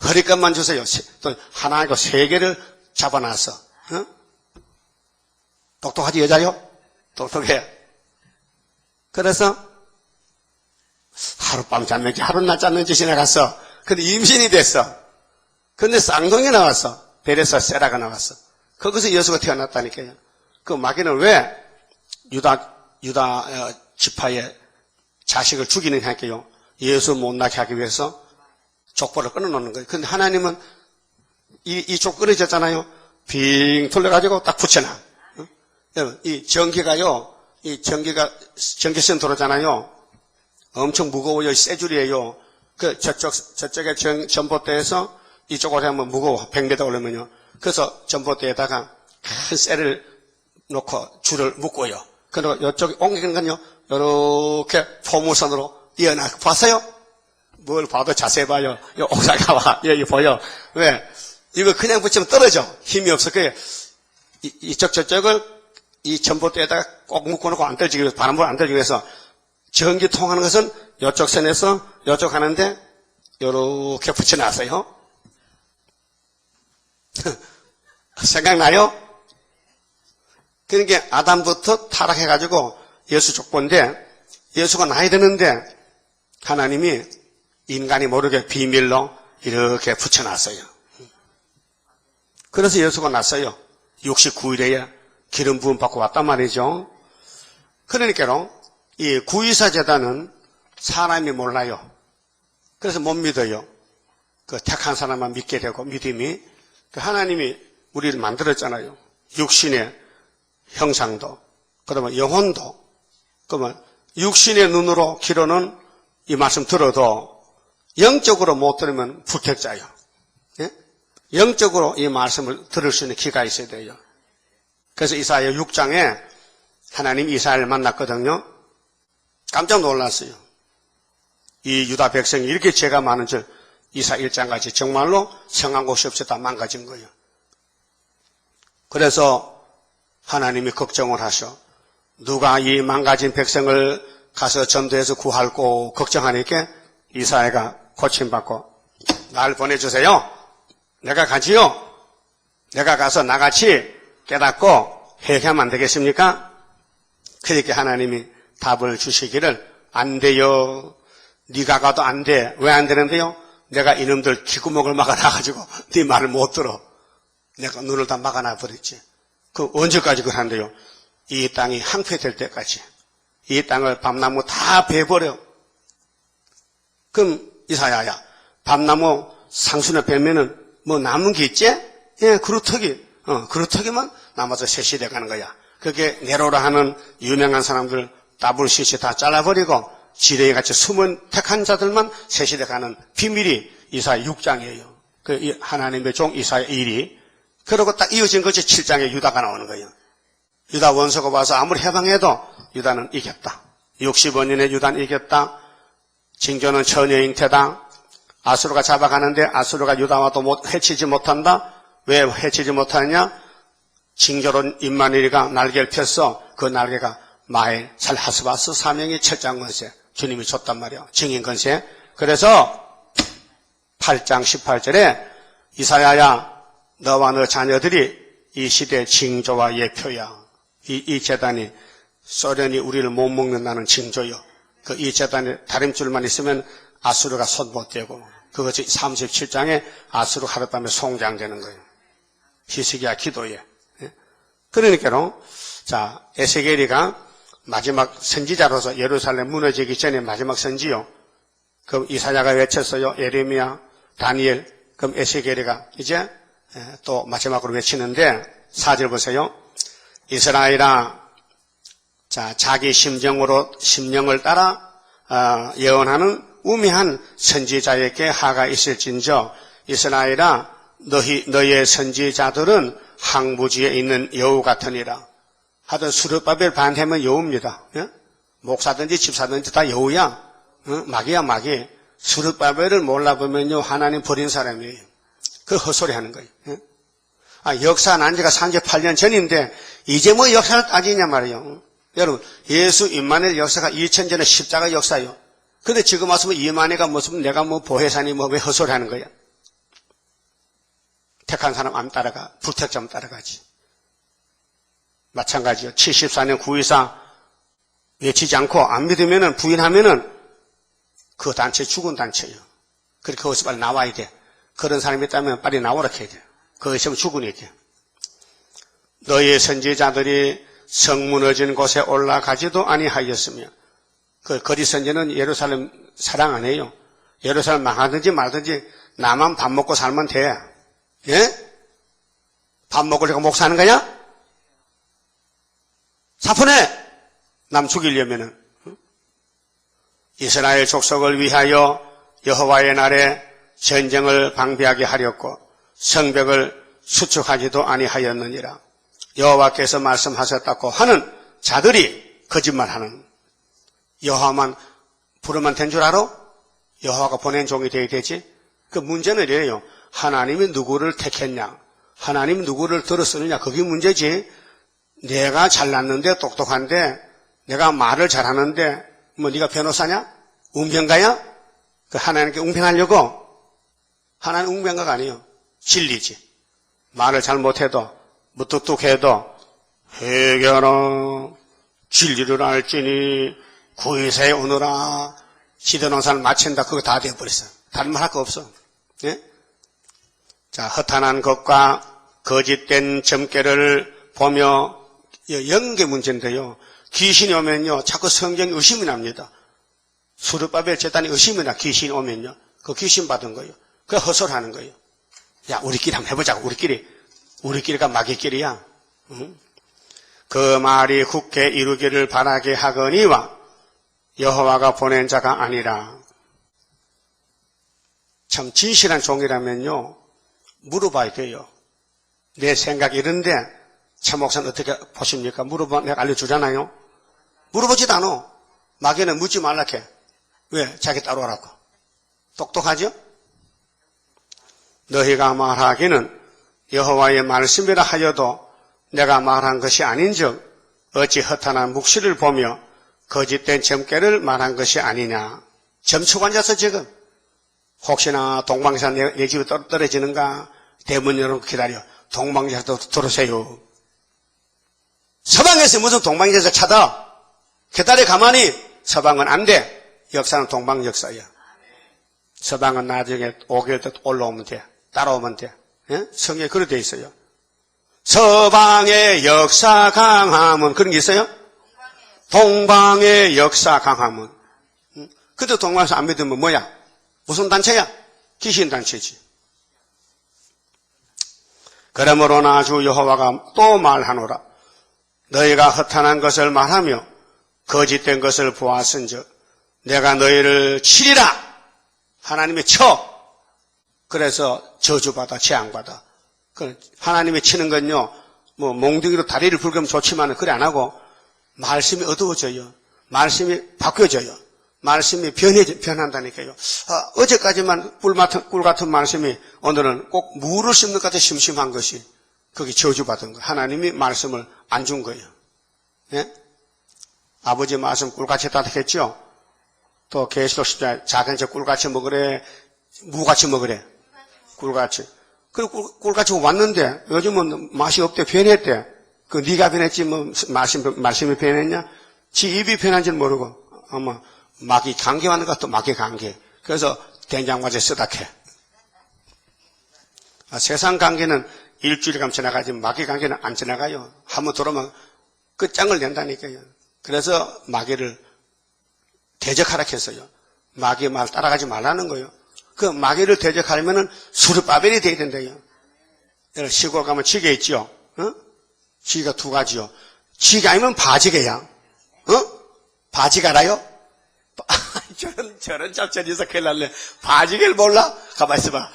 허리끈만 주세요. 또 하나 아니고 세 개를 잡아놨어. 어? 똑똑하지 여자요? 똑똑해. 그래서 하룻밤 잤는지 하룻낮 잤는지 지나갔어. 근데 임신이 됐어. 근데 쌍둥이 나왔어. 베레사 세라가 나왔어. 거기서 예수가 태어났다니까요. 그 마귀는 왜 유다 지파의 자식을 죽이는 할게요. 예수 못 낳게 하기 위해서 족보를 끊어놓는 거예요. 근데 하나님은 이 족 끊어졌잖아요. 빙 돌려가지고 딱 붙여놔. 여러분, 이 전기가요, 전기선 돌아잖아요. 엄청 무거워요. 세 줄이에요. 그 저쪽에 전봇대에서 이쪽으로 하면 무거워. 100m 올리면요. 그래서 전봇대에다가 큰 쇠를 놓고 줄을 묶어요. 그리고 이쪽에 옮기는 건요, 이렇게 포물선으로 이어나. 봤어요? 뭘 봐도 자세히 봐요. 이 옥사가 와. 여기 보여. 왜? 이거 그냥 붙이면 떨어져. 힘이 없어. 그게 이쪽 저쪽을 이 전봇대에다가 꼭 묶어놓고 안 떨어지기 위해서, 바람을 안 떨어지기 위해서 전기 통하는 것은 이쪽 선에서 이쪽 하는데 이렇게 붙여놨어요. 생각나요? 그러니까 아담부터 타락해가지고 예수 족보인데 예수가 나야 되는데 하나님이 인간이 모르게 비밀로 이렇게 붙여놨어요. 그래서 예수가 났어요. 69일에 기름 부음 받고 왔단 말이죠. 그러니까요, 이 구이사 제단은 사람이 몰라요. 그래서 못 믿어요. 그 택한 사람만 믿게 되고 믿음이. 하나님이 우리를 만들었잖아요. 육신의 형상도, 그다음에 영혼도. 그러면 육신의 눈으로 귀로는 이 말씀 들어도 영적으로 못 들으면 불택자예요. 예? 영적으로 이 말씀을 들을 수 있는 귀가 있어야 돼요. 그래서 이사야 6장에 하나님 이사야를 만났거든요. 깜짝 놀랐어요. 이 유다 백성이 이렇게 죄가 많은 줄 이사 1장같이 정말로 성한 곳이 없이 다 망가진 거예요. 그래서 하나님이 걱정을 하셔. 누가 이 망가진 백성을 가서 전도해서 구할고 걱정하니까 이사야가 고침받고 날 보내주세요. 내가 가지요. 내가 가서 나같이 깨닫고 회개하면 안 되겠습니까? 그러니까 하나님이 답을 주시기를 안 돼요. 네가 가도 안 돼. 왜 안 되는데요? 내가 이놈들 귓구멍을 막아놔가지고 네 말을 못 들어. 내가 눈을 다 막아놔 버렸지. 그 언제까지 그런데요? 이 땅이 황폐될 때까지. 이 땅을 밤나무 다 베버려. 그럼 이사야야, 밤나무 상순에 베면은 뭐 남은 게 있지? 예, 그루터기만 남아서 새 시대 가는 거야. 그게 네로라 하는 유명한 사람들 따블시시 다 잘라버리고 지뢰같이 숨은 택한 자들만 세시대 가는 비밀이 이사야 6장이에요. 그 하나님의 종 이사야 일이. 그러고 딱 이어진 것이 7장에 유다가 나오는 거예요. 유다 원수가 와서 아무리 해방해도 유다는 이겼다. 60원년에 유다는 이겼다. 징조는 처녀 잉태다. 아수르가 잡아가는데 아수르가 유다와도 해치지 못한다. 왜 해치지 못하느냐? 징조론 임마누엘이가 날개를 폈어. 그 날개가 마엘, 살하스바스 사명이 철장 권세. 주님이 줬단 말이야. 증인 권세. 그래서 8장 18절에 이사야야 너와 너 자녀들이 이 시대의 징조와 예표야. 이 재단이 소련이 우리를 못 먹는다는 징조요. 그 이 재단에 다림줄만 있으면 아수르가 손 못 대고 그것이 37장에 아수르 하룻밤에 송장되는 거예요. 히스기야 기도에. 그러니까요. 자, 에스겔이가 마지막 선지자로서 예루살렘 무너지기 전에 마지막 선지요. 그럼 이사야가 외쳤어요. 예레미야, 다니엘. 그럼 에스겔이가 이제 또 마지막으로 외치는데 4절 보세요. 이스라엘아, 자, 자기 심령을 따라 예언하는 우매한 선지자에게 하가 있을진저 이스라엘아, 너희의 선지자들은 항부지에 있는 여우 같으니라. 하여튼 수르바벨 반대면 여우입니다. 예? 목사든지 집사든지 다 여우야. 마귀야 마귀. 수르바벨을 몰라보면요 하나님 버린 사람이에요. 그 헛소리 하는 거예요. 예? 역사 난 지가 38년 전인데 이제 뭐 역사를 따지냐 말이에요. 여러분 예수 임마누엘 역사가 2000전의 십자가 역사예요. 근데 지금 와서 임마누엘가 무슨 내가 뭐 보혜사니 뭐 왜 헛소리 하는 거야. 택한 사람 안 따라가. 불택자만 따라가지. 마찬가지요. 74년 9.24 외치지 않고 안 믿으면은 부인하면은 그 단체 죽은 단체예요. 그렇게 거기서 빨리 나와야 돼. 그런 사람이 있다면 빨리 나오라 해야 돼. 거기 있으면 죽은 얘기야. 너희의 선지자들이 성 무너진 곳에 올라가지도 아니하였으며 그 거리 선지는 예루살렘 사랑 안 해요. 예루살렘 망하든지 말든지 나만 밥 먹고 살면 돼. 예? 밥 먹으려고 목사하는 거냐? 사푼해! 남 죽이려면은. 이스라엘 족속을 위하여 여호와의 날에 전쟁을 방비하게 하렸고 성벽을 수축하지도 아니하였느니라. 여호와께서 말씀하셨다고 하는 자들이 거짓말하는. 여호와만 부르면 된 줄 알아? 여호와가 보낸 종이 되어야 되지? 그 문제는 이래요. 하나님이 누구를 택했냐? 하나님이 누구를 들었느냐? 그게 문제지. 내가 잘났는데 똑똑한데 내가 말을 잘하는데 뭐 네가 변호사냐? 웅변가야? 그 하나님께 웅변하려고? 하나님 웅변가가 아니에요. 진리지. 말을 잘못해도 무뚝뚝해도 회개하라 진리를 알지니 구이사에 오너라 시대농사를 마친다. 그거 다 되어버렸어. 다른 말 할 거 없어. 예? 자, 허탄한 것과 거짓된 점괘를 보며 영계 문제인데요. 귀신이 오면요 자꾸 성경이 의심이 납니다. 수르바벨 제단이 의심이 나. 귀신이 오면요 그 귀신 받은 거예요. 그 헛소리하는 거예요. 야 우리끼리 한번 해보자고. 우리끼리가 마귀끼리야. 응? 그 말이 굳게 이루기를 바라게 하거니와 여호와가 보낸 자가 아니라. 참 진실한 종이라면요 물어봐야 돼요. 내 생각이 이런데 차 목사는 어떻게 보십니까? 물어보면 내가 알려주잖아요. 물어보지도 않아. 마귀는 묻지 말라 해. 왜? 자기 따라오라고. 똑똑하죠? 너희가 말하기는 여호와의 말씀이라 하여도 내가 말한 것이 아닌즉 어찌 허탄한 묵시를 보며 거짓된 점괘를 말한 것이 아니냐. 점치고 앉아서 지금 혹시나 동방에서 내 집에 떨어지는가. 대문 열어놓고 기다려. 동방에서 들어오세요. 서방에서 무슨 동방에서 찾아. 기다려 가만히. 서방은 안 돼. 역사는 동방 역사야. 서방은 나중에 5개월 때 올라오면 돼. 따라오면 돼. 예? 성경에 그렇게 돼 있어요. 서방의 역사 강함은 그런 게 있어요? 동방의 역사 강함은. 그때 동방에서 안 믿으면 뭐야? 무슨 단체야? 귀신 단체지. 그러므로나 주 여호와가 또 말하노라. 너희가 허탄한 것을 말하며 거짓된 것을 보았은즉 내가 너희를 치리라. 하나님이 쳐. 그래서 저주받아 재앙받아. 하나님이 치는 건요, 뭐 몽둥이로 다리를 붉으면 좋지만 그래 안 하고 말씀이 어두워져요. 말씀이 바뀌어져요. 말씀이 변한다니까요. 어제까지만 꿀 같은 말씀이 오늘은 꼭 물을 씹는 것 같아 심심한 것이 그게 저주받은 거예요. 하나님이 말씀을 안 준 거예요. 예? 아버지 말씀 꿀같이 따뜻했죠? 또 계시록 10장 작은 저 꿀같이 먹으래, 무같이 먹으래. 꿀같이. 그리고 꿀같이 왔는데 요즘은 맛이 없대, 변했대. 그 네가 변했지 뭐 말씀이 변했냐? 지 입이 변한지는 모르고 아마 마귀 감기 왔는 것도 마귀 감기. 그래서 된장과제 쓰다해. 세상 감기는 일주일 감 지나가지 마귀 감기는 안 지나가요. 한번 들어오면 끝장을 낸다니까요. 그래서 마귀를 대적하라 했어요. 마귀 말 따라가지 말라는 거예요. 그 마귀를 대적하려면은 수르바벨이 돼야 된대요. 시골 가면 지게 있죠. 지게가 두 가지요. 지게 아니면 바지게야. 바지가 알아요? 저런 잡전에서 큰일 날래. 바지게를 몰라? 가만 있어봐.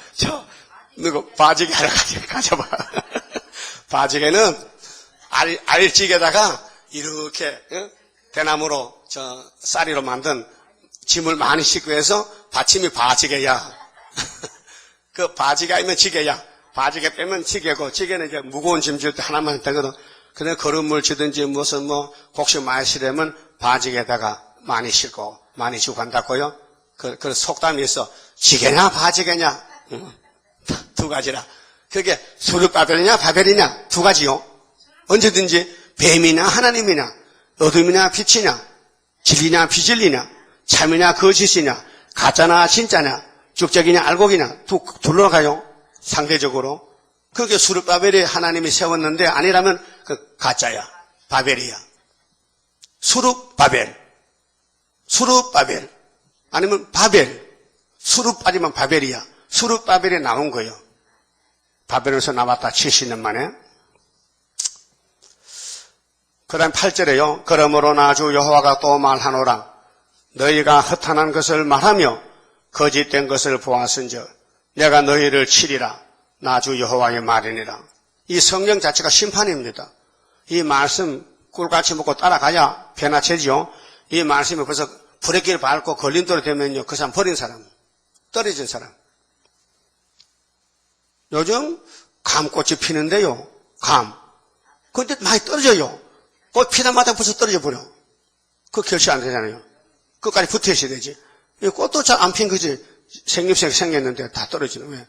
누구 바지게 하러 가져봐. 바지게는 알찌개다가 이렇게 대나무로 쌀이로 만든 짐을 많이 싣고 해서 받침이 바지게야. 그 바지게 아니면 지게야. 바지게 빼면 지게고, 지게는 이제 무거운 짐 질 때 하나만 되거든. 그래 걸음을 지든지 무슨 곡식 많이 실으면 바지게다가 많이 싣고 많이 주고 간다고요. 그 속담이 있어. 지게냐 바지게냐. 두 가지라. 그게 수르바벨이냐 바벨이냐 두 가지요. 언제든지 뱀이냐 하나님이냐, 어둠이냐 빛이냐, 진리냐 비진리냐, 참이냐 거짓이냐, 가짜나 진짜냐, 죽적이냐 알곡이냐 둘러 가요. 상대적으로. 그게 수르바벨이 하나님이 세웠는데 아니라면 그 가짜야. 바벨이야. 수르바벨. 수르바벨. 아니면 바벨. 수르 빠지면 바벨이야. 수르바벨이 나온 거예요. 바벨에서 나왔다 70년 만에. 그 다음 8절에요. 그러므로 나 주 여호와가 또 말하노라. 너희가 허탄한 것을 말하며 거짓된 것을 보았은즉 내가 너희를 치리라. 나 주 여호와의 말이니라. 이 성경 자체가 심판입니다. 이 말씀 꿀같이 먹고 따라가야 변화체지요. 이 말씀이 벌써 브레이크를 밟고 걸림돌이 되면요. 그 사람 버린 사람, 떨어진 사람. 요즘 감꽃이 피는데요. 감. 그런데 많이 떨어져요. 꽃 피다마다 벌써 떨어져 버려. 그 결실 안 되잖아요. 끝까지 붙어 있어야 되지. 꽃도 잘 안 핀 거지. 생김새가 생겼는데 다 떨어지는. 왜?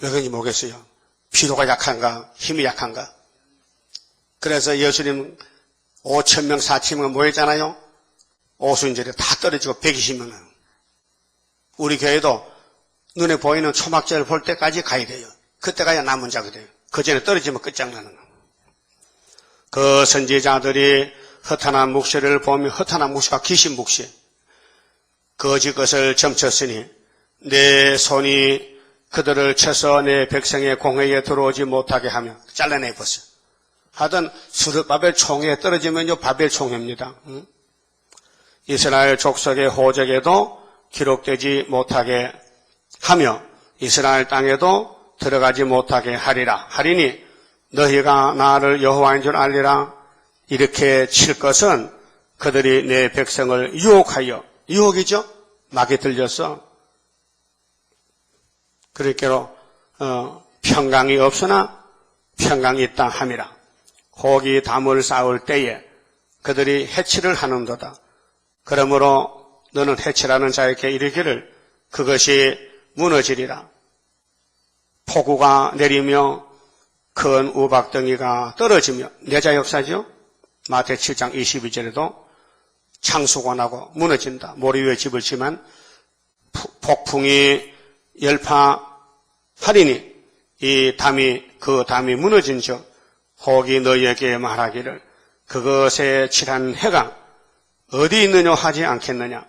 왜 그런지 모르겠어요. 피로가 약한가, 힘이 약한가. 그래서 예수님 5,000명, 4,000명 모였잖아요. 오순절에 다 떨어지고 120명은. 우리 교회도 눈에 보이는 초막절을 볼 때까지 가야 돼요. 그때 가야 남은 자거든요. 그 전에 떨어지면 끝장나는 거. 그 선지자들이 허탄한 묵시를 보며 허탄한 묵시가 귀신 묵시. 거짓 것을 점쳤으니 내 손이 그들을 쳐서 내 백성의 공회에 들어오지 못하게 하며 잘라내 버렸어요. 하던 수르바벨 총에 떨어지면요 바벨 총회입니다. 이스라엘 족속의 호적에도 기록되지 못하게 하며 이스라엘 땅에도 들어가지 못하게 하리니 너희가 나를 여호와인 줄 알리라. 이렇게 칠 것은 그들이 내 백성을 유혹하여, 유혹이죠? 막에 들려서 그렇게로 평강이 없으나 평강이 있다 함이라. 혹이 담을 쌓을 때에 그들이 해치를 하는도다. 그러므로 너는 해치라는 자에게 이르기를 그것이 무너지리라. 폭우가 내리며 큰 우박덩이가 떨어지며 내자 역사죠. 마태 7장 22절에도 창수가 나고 무너진다. 모래 위에 집을 치면 폭풍이 열파하리니 그 담이 무너진 즉 혹이 너희에게 말하기를 그것에 칠한 해가 어디 있느냐 하지 않겠느냐.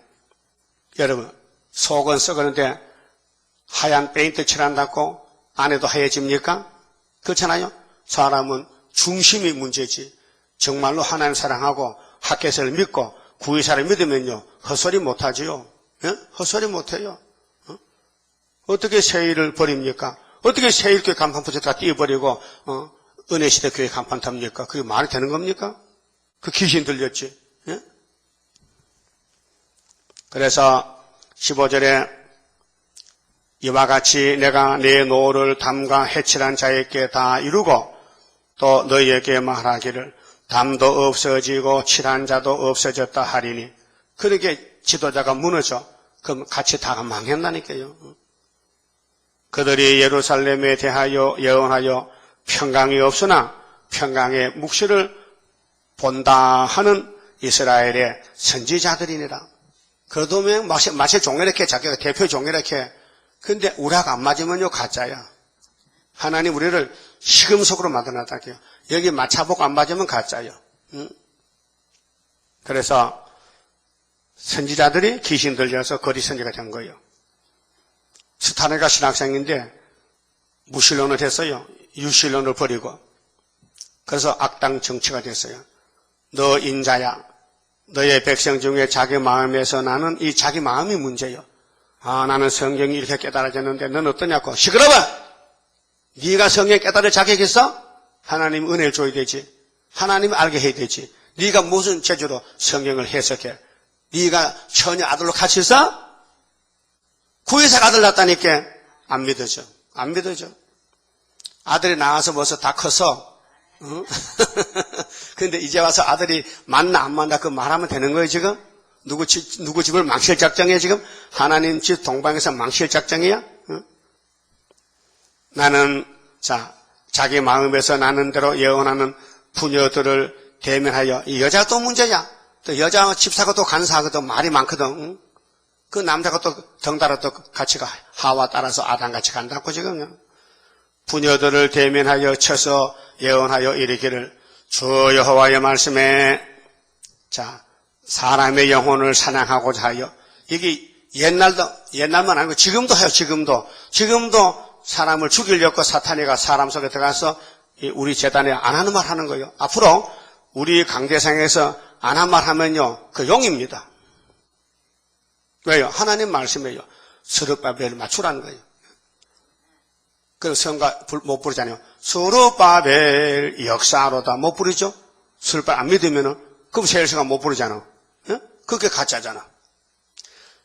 여러분 속은 썩었는데 하얀 페인트 칠한다고 안에도 하얘집니까? 그렇잖아요. 사람은 중심이 문제지. 정말로 하나님 사랑하고 하께서를 믿고 구의사를 믿으면요 헛소리 못하지요. 예? 헛소리 못해요. 어떻게 세일을 버립니까? 어떻게 세일교회 간판 붙였다가 띄워버리고 은혜시대 교회 간판 탑니까? 그게 말이 되는 겁니까? 그 귀신 들렸지. 예? 그래서 15절에 이와 같이 내가 내 노를 담과 해칠한 자에게 다 이루고 또 너희에게 말하기를 담도 없어지고 칠한 자도 없어졌다 하리니. 그렇게 지도자가 무너져. 그럼 같이 다 망했다니까요. 그들이 예루살렘에 대하여 예언하여 평강이 없으나 평강의 묵시를 본다 하는 이스라엘의 선지자들이니라. 그래도 마치 종이렇게 자기가 대표 종이렇게. 근데 우리하고 안 맞으면요 가짜야. 하나님 우리를 시금석으로 만들어놨다게요. 여기 마차복 안 맞으면 가짜요. 응? 그래서 선지자들이 귀신 들려서 거리 선지가 된 거예요. 스타네가 신학생인데 무신론을 했어요. 유신론을 버리고. 그래서 악당 정치가 됐어요. 너 인자야. 너의 백성 중에 자기 마음에서 나는 이 자기 마음이 문제요. 나는 성경이 이렇게 깨달아졌는데 넌 어떠냐고. 시끄러워! 네가 성경 깨달을 자격 있어? 하나님 은혜를 줘야 되지. 하나님 알게 해야 되지. 네가 무슨 재주로 성경을 해석해? 네가 처녀 아들로 같이 있어? 구의사가 아들 낳았다니까 안 믿어져. 안 믿어져. 아들이 나와서 벌써 다 커서 근데 이제 와서 아들이 만나 안 만나 그 말하면 되는 거예요 지금? 누구 집을 망칠 작정이야 지금? 하나님 집 동방에서 망칠 작정이야? 나는 자기 마음에서 나는 대로 예언하는 부녀들을 대면하여 이 여자가 또 문제야. 또 여자 집사가 또 간사하거든. 말이 많거든. 그 남자가 또 덩달아 또 같이 가. 하와 따라서 아담같이 간다고 지금. 부녀들을 대면하여 쳐서 예언하여 이르기를 주 여호와의 말씀에 사람의 영혼을 사냥하고자 하여. 이게 옛날만 아니고 지금도 해요. 지금도 사람을 죽이려고 사탄이가 사람 속에 들어가서 우리 재단에 안 하는 말 하는 거예요. 앞으로 우리 강대상에서 안 한 말 하면요 그 용입니다. 왜요? 하나님 말씀이에요. 스룹바벨을 맞추라는 거예요. 그래서 성가 못 부르잖아요. 스룹바벨 역사로다 못 부르죠? 스룹바벨 안 믿으면은 그럼 세일성가 못 부르잖아. 예? 그게 가짜잖아.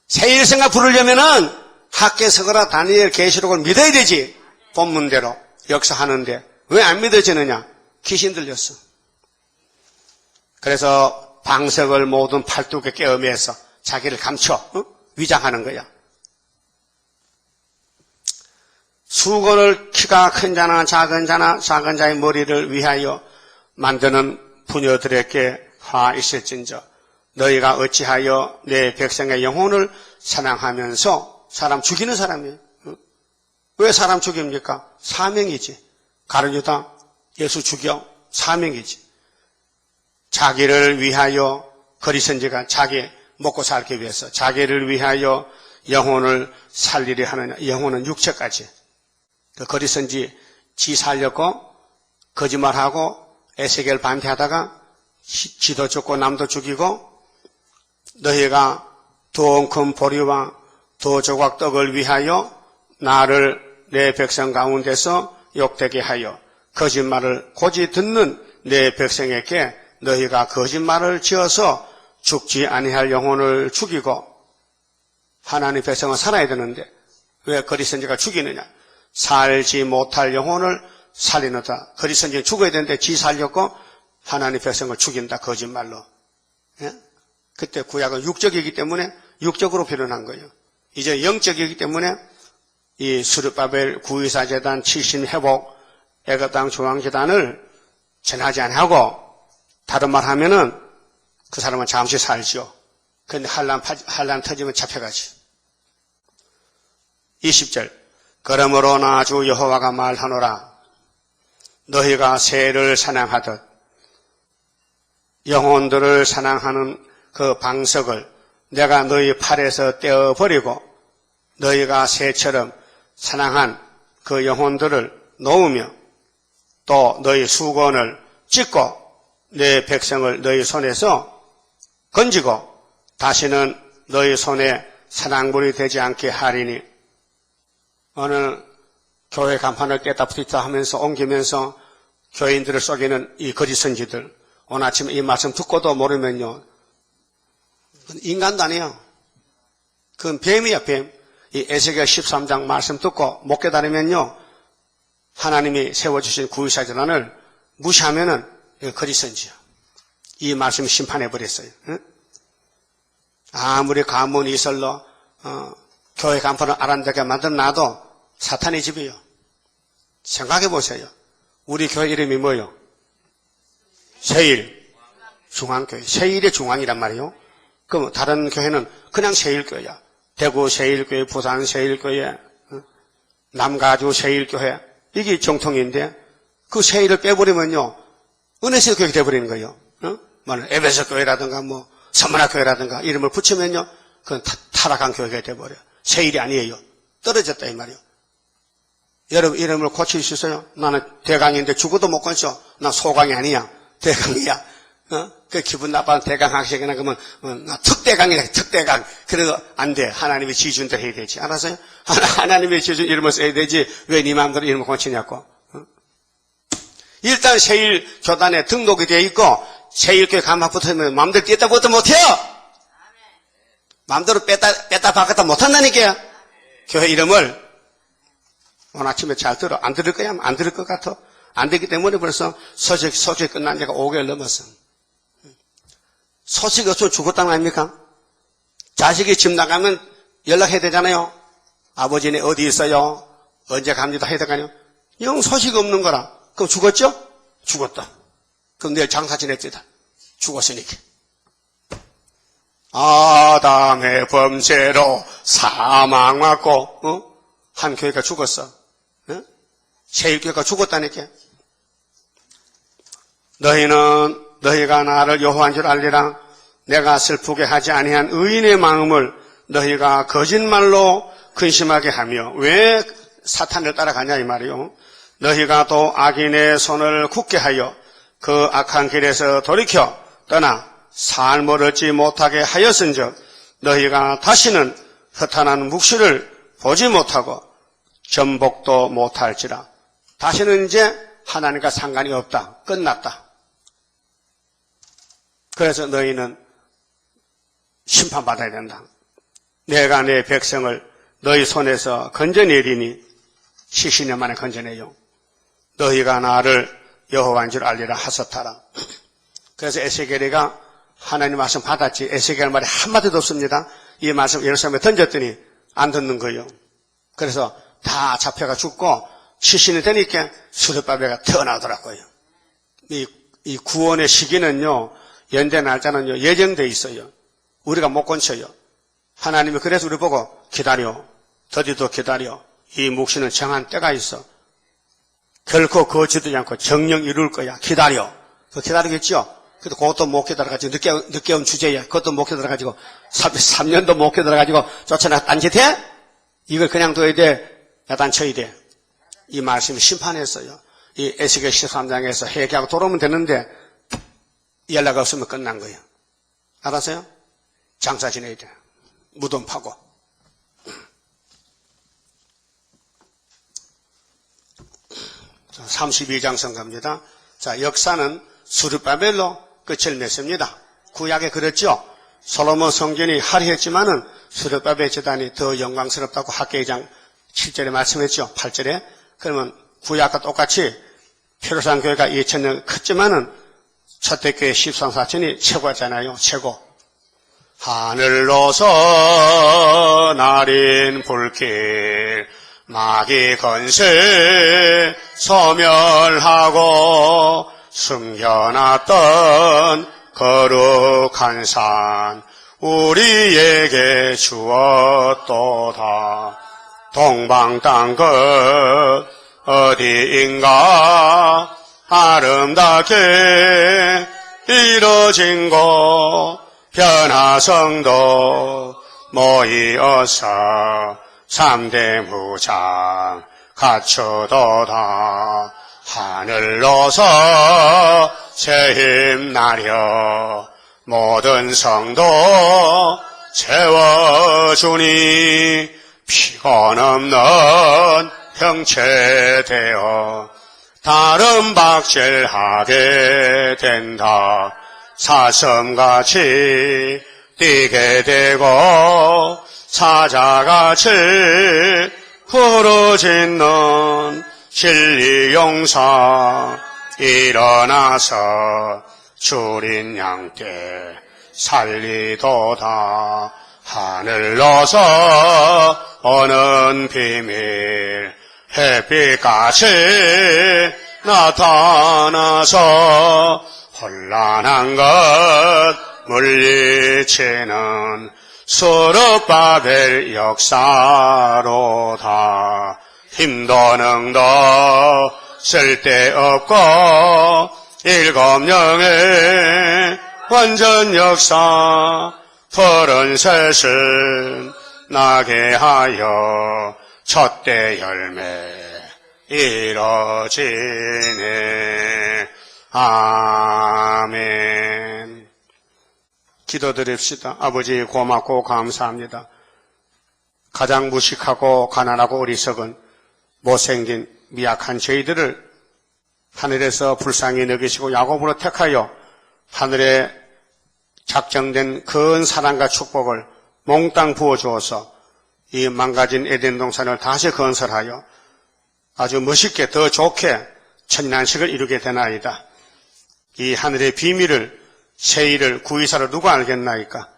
세일성가 부르려면은 학개서거라 다니엘 계시록을 믿어야 되지. 본문대로 역사하는데 왜 안 믿어지느냐? 귀신 들렸어. 그래서 방석을 모든 팔뚝에 깨어매서 자기를 감춰 위장하는 거야. 수건을 키가 큰 자나 작은 자의 머리를 위하여 만드는 부녀들에게 화 있을진저 너희가 어찌하여 내 백성의 영혼을 사랑하면서 사람 죽이는 사람이에요. 왜 사람 죽입니까? 사명이지. 가룟유다 예수 죽여 사명이지. 자기를 위하여 거리선지가 자기 먹고 살기 위해서 자기를 위하여 영혼을 살리려 하느냐. 영혼은 육체까지. 그 거리선지 지 살렸고 거짓말하고 에세겔 반대하다가 지도 죽고 남도 죽이고 너희가 더 큰 보리와 더 조각 떡을 위하여 나를 내 백성 가운데서 욕되게 하여 거짓말을 고지 듣는 내 백성에게 너희가 거짓말을 지어서 죽지 아니할 영혼을 죽이고 하나님 백성은 살아야 되는데 왜 거리선지가 죽이느냐. 살지 못할 영혼을 살리는다. 거리선지는 죽어야 되는데 지 살렸고 하나님 백성을 죽인다. 거짓말로. 예? 그때 구약은 육적이기 때문에 육적으로 표현한 거예요. 이제 영적이기 때문에 이 스룹바벨 구의사재단 70회복 애굽 땅 중앙재단을 전하지 않고 다른 말 하면은 그 사람은 잠시 살지요. 그런데 한란 터지면 잡혀가지. 20절 그러므로 나 주 여호와가 말하노라. 너희가 새를 사냥하듯 영혼들을 사냥하는 그 방석을 내가 너희 팔에서 떼어버리고 너희가 새처럼 사냥한 그 영혼들을 놓으며 또 너희 수건을 찢고 내 백성을 너희 손에서 건지고 다시는 너희 손에 사랑불이 되지 않게 하리니. 오늘 교회 간판을 깼다 붙였다 하면서 옮기면서 교인들을 속이는 이 거짓 선지들, 오늘 아침에 이 말씀 듣고도 모르면요, 그건 인간도 아니에요. 그건 뱀이야, 뱀. 이 에스겔 13장 말씀 듣고 못 깨달으면요, 하나님이 세워주신 구유사 재단을 무시하면은 거짓 선지야. 이 말씀 심판해버렸어요. 응? 아무리 가문 이설로 교회 간판을 아름답게 만들어놔도 사탄의 집이에요. 생각해보세요. 우리 교회 이름이 뭐예요? 세일 중앙교회. 세일의 중앙이란 말이에요. 그럼 다른 교회는 그냥 세일교회야. 대구 세일교회, 부산 세일교회, 남가주 세일교회, 이게 정통인데 그 세일을 빼버리면요, 은혜세 교회가 돼버리는 거예요. 에베소 교회라든가 서문화교회라든가 이름을 붙이면요, 그건 타락한 교회가 돼버려요. 세일이 아니에요. 떨어졌다 이 말이에요. 여러분 이름을 고칠 수 있어요? 나는 대강인데 죽어도 못 고쳐. 나 소강이 아니야. 대강이야. 그 기분 나빠는 대강 학생이나 그러면 나 특대강이야. 특대강. 그래도 안 돼. 하나님의 지준대로 해야 되지. 알았어요? 하나님의 지준 이름을 써야 되지. 왜 네 마음대로 이름을 고치냐고. 일단 세일 교단에 등록이 되어 있고 세일교회 간판 붙으면 마음대로 뺐다 붙다 못해요. 마음대로 뺐다 바꿨다 못한다니까요. 교회 이름을. 오늘 아침에 잘 들어. 안 들을 거야? 안 들을 것 같아? 안 되기 때문에 벌써 소식이 끝난 지가 5개월 넘었어. 소식이 없으면 죽었다는 거 아닙니까? 자식이 집 나가면 연락해야 되잖아요. 아버지네 어디 있어요? 언제 갑니다 해야 되거든요. 영 소식이 없는 거라. 그럼 죽었죠? 죽었다. 그럼 내일 장사 지냈지다. 죽었으니까. 아담의 범죄로 사망 맞고 한 교회가 죽었어. 세일교회가 죽었다니까. 너희가 나를 여호와인 줄 알리라. 내가 슬프게 하지 아니한 의인의 마음을 너희가 거짓말로 근심하게 하며 왜 사탄을 따라가냐 이 말이요. 너희가 또 악인의 손을 굳게 하여 그 악한 길에서 돌이켜 떠나 삶을 얻지 못하게 하였은즉 너희가 다시는 허탄한 묵시를 보지 못하고 전복도 못할지라. 다시는 이제 하나님과 상관이 없다. 끝났다. 그래서 너희는 심판받아야 된다. 내가 내 백성을 너희 손에서 건져내리니 70년 만에 건져내요. 너희가 나를 여호와인 줄 알리라 하셨더라. 그래서 에스겔이가 하나님 말씀 받았지. 에스겔 말에 한마디도 없습니다. 이 말씀 예루살렘에 던졌더니 안 듣는 거예요. 그래서 다 잡혀가 죽고 70년이 되니까 수르바벨가 태어나더라고요. 이 구원의 시기는요, 연대 날짜는요, 예정되어 있어요. 우리가 못 건쳐요. 하나님이 그래서 우리 보고 기다려. 더디도 기다려. 이 묵시는 정한 때가 있어. 결코 거짓되지 않고 정령 이룰 거야. 기다려. 그 기다리겠죠? 그래도 그것도 못 기다려가지고 늦게 온 주제야. 그것도 못 기다려가지고 3년도 못 기다려가지고 쫓아나 딴짓해? 이걸 그냥 둬야 돼? 야단쳐야 돼? 이 말씀이 심판했어요. 이 에스겔 13장에서 회개하고 돌아오면 되는데 연락 없으면 끝난 거예요. 알았어요? 장사 지내야 돼. 무덤 파고. 자, 32장 성가입니다. 자, 역사는 수르바벨로 끝을 맺습니다. 구약에 그랬죠. 솔로몬 성전이 화려했지만은 수르바벨 제단이 더 영광스럽다고 학개장 7절에 말씀했죠. 8절에. 그러면 구약과 똑같이 페루산 교회가 2000년 컸지만은 첫대교회 13사천이 최고였잖아요. 최고. 하늘로서 날인 불길 마귀 건세 소멸하고 숨겨놨던 거룩한 산 우리에게 주었도다. 동방 땅끝 어디인가 아름답게 이루어진 곳 변화성도 모이어서 3대 무장 갖추도다. 하늘로서 새 힘 나려 모든 성도 채워주니 피곤 없는 형체 되어 다른 박질하게 된다. 사슴같이 뛰게 되고 사자같이 부르짖는 진리용사 일어나서 줄인 양떼 살리도다. 하늘로서 오는 비밀 햇빛같이 나타나서 혼란한 것 물리치는 수르바벨 역사로다. 힘도 능도 쓸데없고 일곱 영의 완전 역사 푸른 새순 나게 하여 첫대 열매 이뤄지네. 아멘. 기도드립시다. 아버지 고맙고 감사합니다. 가장 무식하고 가난하고 어리석은 못생긴 미약한 저희들을 하늘에서 불쌍히 여기시고 야곱으로 택하여 하늘에 작정된 큰 사랑과 축복을 몽땅 부어주어서 이 망가진 에덴 동산을 다시 건설하여 아주 멋있게 더 좋게 천년식을 이루게 되나이다. 이 하늘의 비밀을 세일을 구이사를 누가 알겠나이까?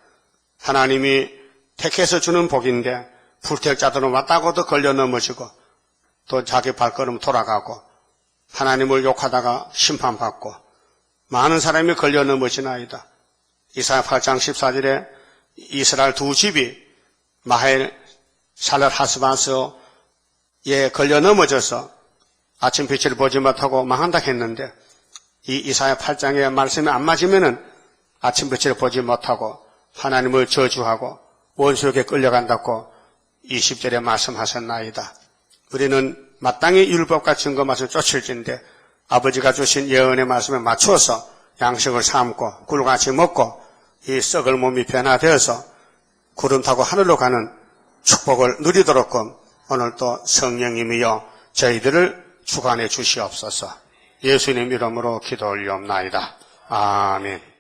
하나님이 택해서 주는 복인데 불택자들은 왔다고도 걸려 넘어지고 또 자기 발걸음 돌아가고 하나님을 욕하다가 심판받고 많은 사람이 걸려 넘어지나이다. 이사야 8장 14절에 이스라엘 두 집이 마헬 살렛 하스바스에 걸려 넘어져서 아침 빛을 보지 못하고 망한다 했는데 이 이사야 8장의 말씀이 안 맞으면은 아침 빛을 보지 못하고 하나님을 저주하고 원수에게 끌려간다고 20절에 말씀하셨나이다. 우리는 마땅히 율법과 증거 말씀을 쫓을진데 아버지가 주신 예언의 말씀에 맞추어서 양식을 삼고 꿀같이 먹고 이 썩을 몸이 변화되어서 구름 타고 하늘로 가는 축복을 누리도록끔 오늘도 성령님이여 저희들을 주관해 주시옵소서. 예수님 이름으로 기도 올리옵나이다. 아멘.